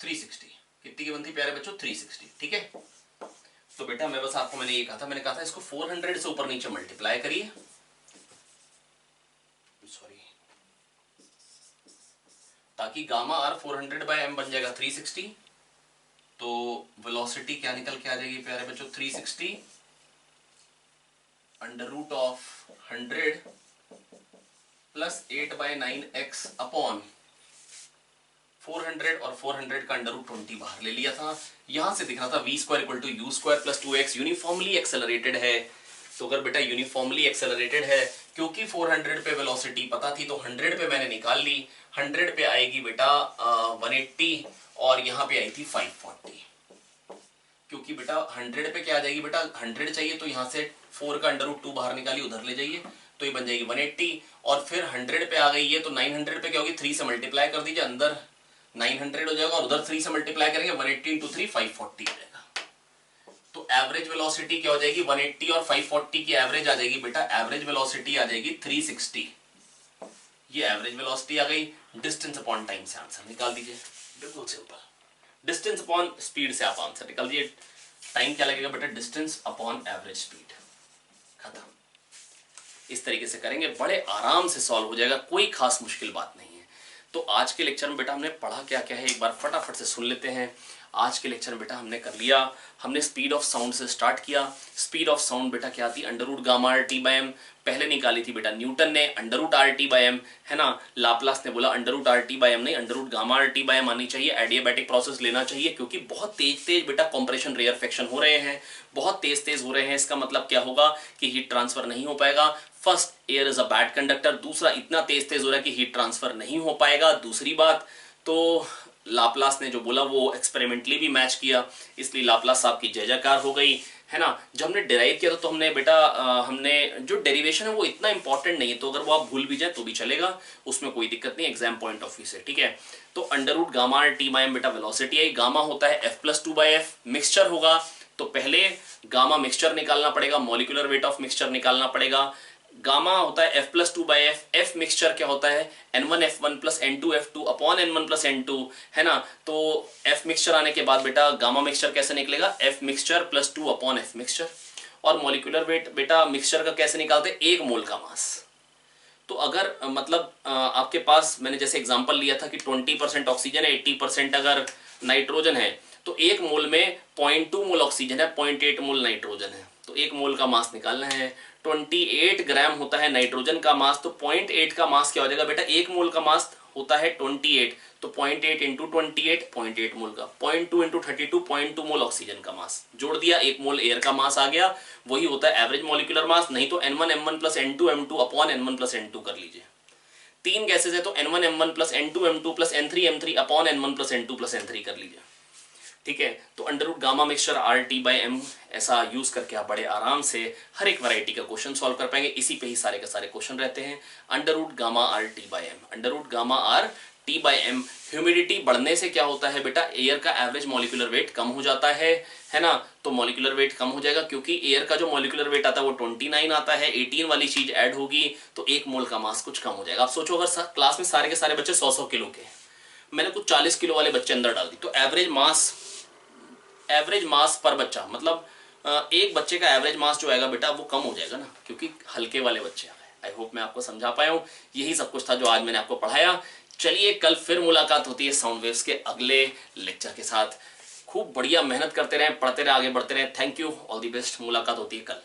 360। कितनी गिवन थी प्यारे बच्चों, 360, ठीक है। तो बेटा मैं बस आपको मैंने ये कहा था, मैंने कहा था इसको 400 से ऊपर नीचे मल्टीप्लाई करिए, सॉरी, ताकि गामा आर 400/m बन जाएगा 360। तो वेलोसिटी क्या निकल के आ जाएगी प्यारे बच्चों, 360 under root of 100 plus 8/9x upon 400, और 400 का अंडर रूट 20 बाहर ले लिया था। यहां से दिख रहा था v² equal to u² plus 2x, uniformly accelerated है। तो अगर बेटा यूनिफॉर्मली एक्सेलरेटेड है, क्योंकि 400 पे वेलोसिटी पता थी तो 100 पे मैंने निकाल ली, 100 पे आएगी बेटा 180 और यहाँ पे आई थी 540। क्योंकि बेटा 100 पे क्या आ जाएगी बेटा, 100 चाहिए तो यहाँ से 4 का अंडर रूट 2 बाहर निकालिए, उधर ले जाइए, तो ये बन जाएगी 180। और फिर 100 पे आ गई है तो 900 पे क्या होगी, 3 से मल्टीप्लाई कर दीजिए, अंदर 900 हो जाएगा और उधर 3 से मल्टीप्लाई करेंगे, 180 इंटू 3 540 हो जाएगा। तो एवरेज वेलोसिटी क्या हो जाएगी, 180 और 540 की एवरेज आ जाएगी बेटा, एवरेज वेलोसिटी आ जाएगी 360। ये एवरेज वेलोसिटी आ गई। डिस्टेंस अपॉन टाइम से आंसर निकाल दीजिए, बिल्कुल सिंपल। डिस्टेंस अपॉन स्पीड से आप आंसर निकाल दीजिए। टाइम क्या लगेगा बेटा, डिस्टेंस अपॉन एवरेज स्पीड, खत्म। इस तरीके से करेंगे, बड़े आराम से सॉल्व हो जाएगा, कोई खास मुश्किल बात नहीं है। तो आज के लेक्चर में बेटा हमने पढ़ा क्या क्या है, एक बार फटाफट से सुन लेते हैं। आज के लेक्चर में बेटा हमने कर लिया, हमने स्पीड ऑफ साउंड से स्टार्ट किया। स्पीड ऑफ साउंड बेटा क्या थी, under root gamma R T by m, पहले निकाली थी बेटा न्यूटन ने, under root r T by M, है ना। लाप्लास ने बोला under root r T by m नहीं, under root gamma R T by m आनी चाहिए, एडियाबैटिक प्रोसेस लेना चाहिए, क्योंकि बहुत तेज बेटा कॉम्प्रेशन रेयरफेक्शन हो रहे हैं, बहुत तेज हो रहे हैं। इसका मतलब क्या होगा कि हीट ट्रांसफर नहीं हो पाएगा। First, air is a bad conductor. दूसरा, इतना तेज हो रहा है कि हीट ट्रांसफर नहीं हो पाएगा। दूसरी बात, तो लाप्लास ने जो बोला वो एक्सपेरिमेंटली भी मैच किया, इसलिए लाप्लास साहब की जय जयकार हो गई, है ना। जब हमने डेराइव किया तो हमने बेटा हमने जो डेरिवेशन है वो इतना इंपॉर्टेंट नहीं है, तो अगर वो आप भूल भी जाए तो भी चलेगा, उसमें कोई दिक्कत नहीं एग्जाम पॉइंट ऑफ व्यू से, ठीक है। तो under root gamma R T by M बेटा वेलोसिटी है, गामा होता है f+2/f, मिक्सचर होगा तो पहले गामा मिक्सचर निकालना पड़ेगा, मॉलिक्यूलर वेट ऑफ मिक्सचर निकालना पड़ेगा। गामा होता है f+2/f, f मिक्सचर क्या होता है n1f1 plus n2f2 upon n1 plus n2, है ना। तो f मिक्सचर आने के बाद बेटा गामा मिक्सचर कैसे निकलेगा, f mixture plus 2 upon f mixture. और मॉलिक्यूलर वेट बेटा मिक्सचर का कैसे निकालते हैं, 1 मोल का मास। तो अगर मतलब आपके पास मैंने जैसे एग्जांपल लिया था कि 20% ऑक्सीजन है, 80% अगर नाइट्रोजन है, तो 1 मोल में 0.2 मोल ऑक्सीजन है, 0.8 मोल नाइट्रोजन है, तो 1 मोल का मास निकालना है। 28 ग्राम होता है नाइट्रोजन का मास, तो 0.8 का मास क्या हो जाएगा बेटा, 1 मोल का मास होता है 28, तो 0.8 इंटू 28, 0.8 मोल का, 0.2 इंटू 32, 0.2 मोल ऑक्सीजन का मास जोड़ दिया, 1 मोल एयर का मास आ गया, वही होता है एवरेज मॉलिक्यूलर मास। नहीं तो n1 m1 plus n2 m2 upon n1 plus n2 कर लीजिए। 3 गैसेज है तो n1 m1 plus n2 m2 plus n3 m3 upon n1 plus n2 plus n3 कर लीजिए, ठीक है। तो under root gamma mixture R T by M ऐसा यूज करके आप बड़े आराम से हर एक वैरायटी का क्वेश्चन सॉल्व कर पाएंगे। इसी पे ही सारे के सारे क्वेश्चन रहते हैं। Under root gamma R T by M, under root gamma R T by M. Humidity बढ़ने से क्या होता है बेटा, एयर का एवरेज मॉलिक्यूलर वेट कम हो जाता है ना। तो मॉलिक्यूलर वेट कम हो जाएगा, क्योंकि एयर का जो मॉलिक्यूलर वेट आता है वो 29 आता है, 18 वाली चीज ऐड होगी तो 1 मोल का मास कुछ कम हो जाएगा। आप सोचो अगर क्लास में सारे के सारे बच्चे 100-100 किलो के, मैंने कुछ 40 किलो वाले बच्चे अंदर डाल दी, तो एवरेज मास पर बच्चा, मतलब एक बच्चे का एवरेज मास जो आएगा बेटा वो कम हो जाएगा ना, क्योंकि हल्के वाले बच्चे आ गए। आई होप मैं आपको समझा पाया हूँ। यही सब कुछ था जो आज मैंने आपको पढ़ाया। चलिए कल फिर मुलाकात होती है साउंड वेव्स के अगले लेक्चर के साथ। खूब बढ़िया मेहनत करते रहें, पढ़ते रहें, आगे बढ़ते रहें। Thank you, all the best. मुलाकात होती है कल।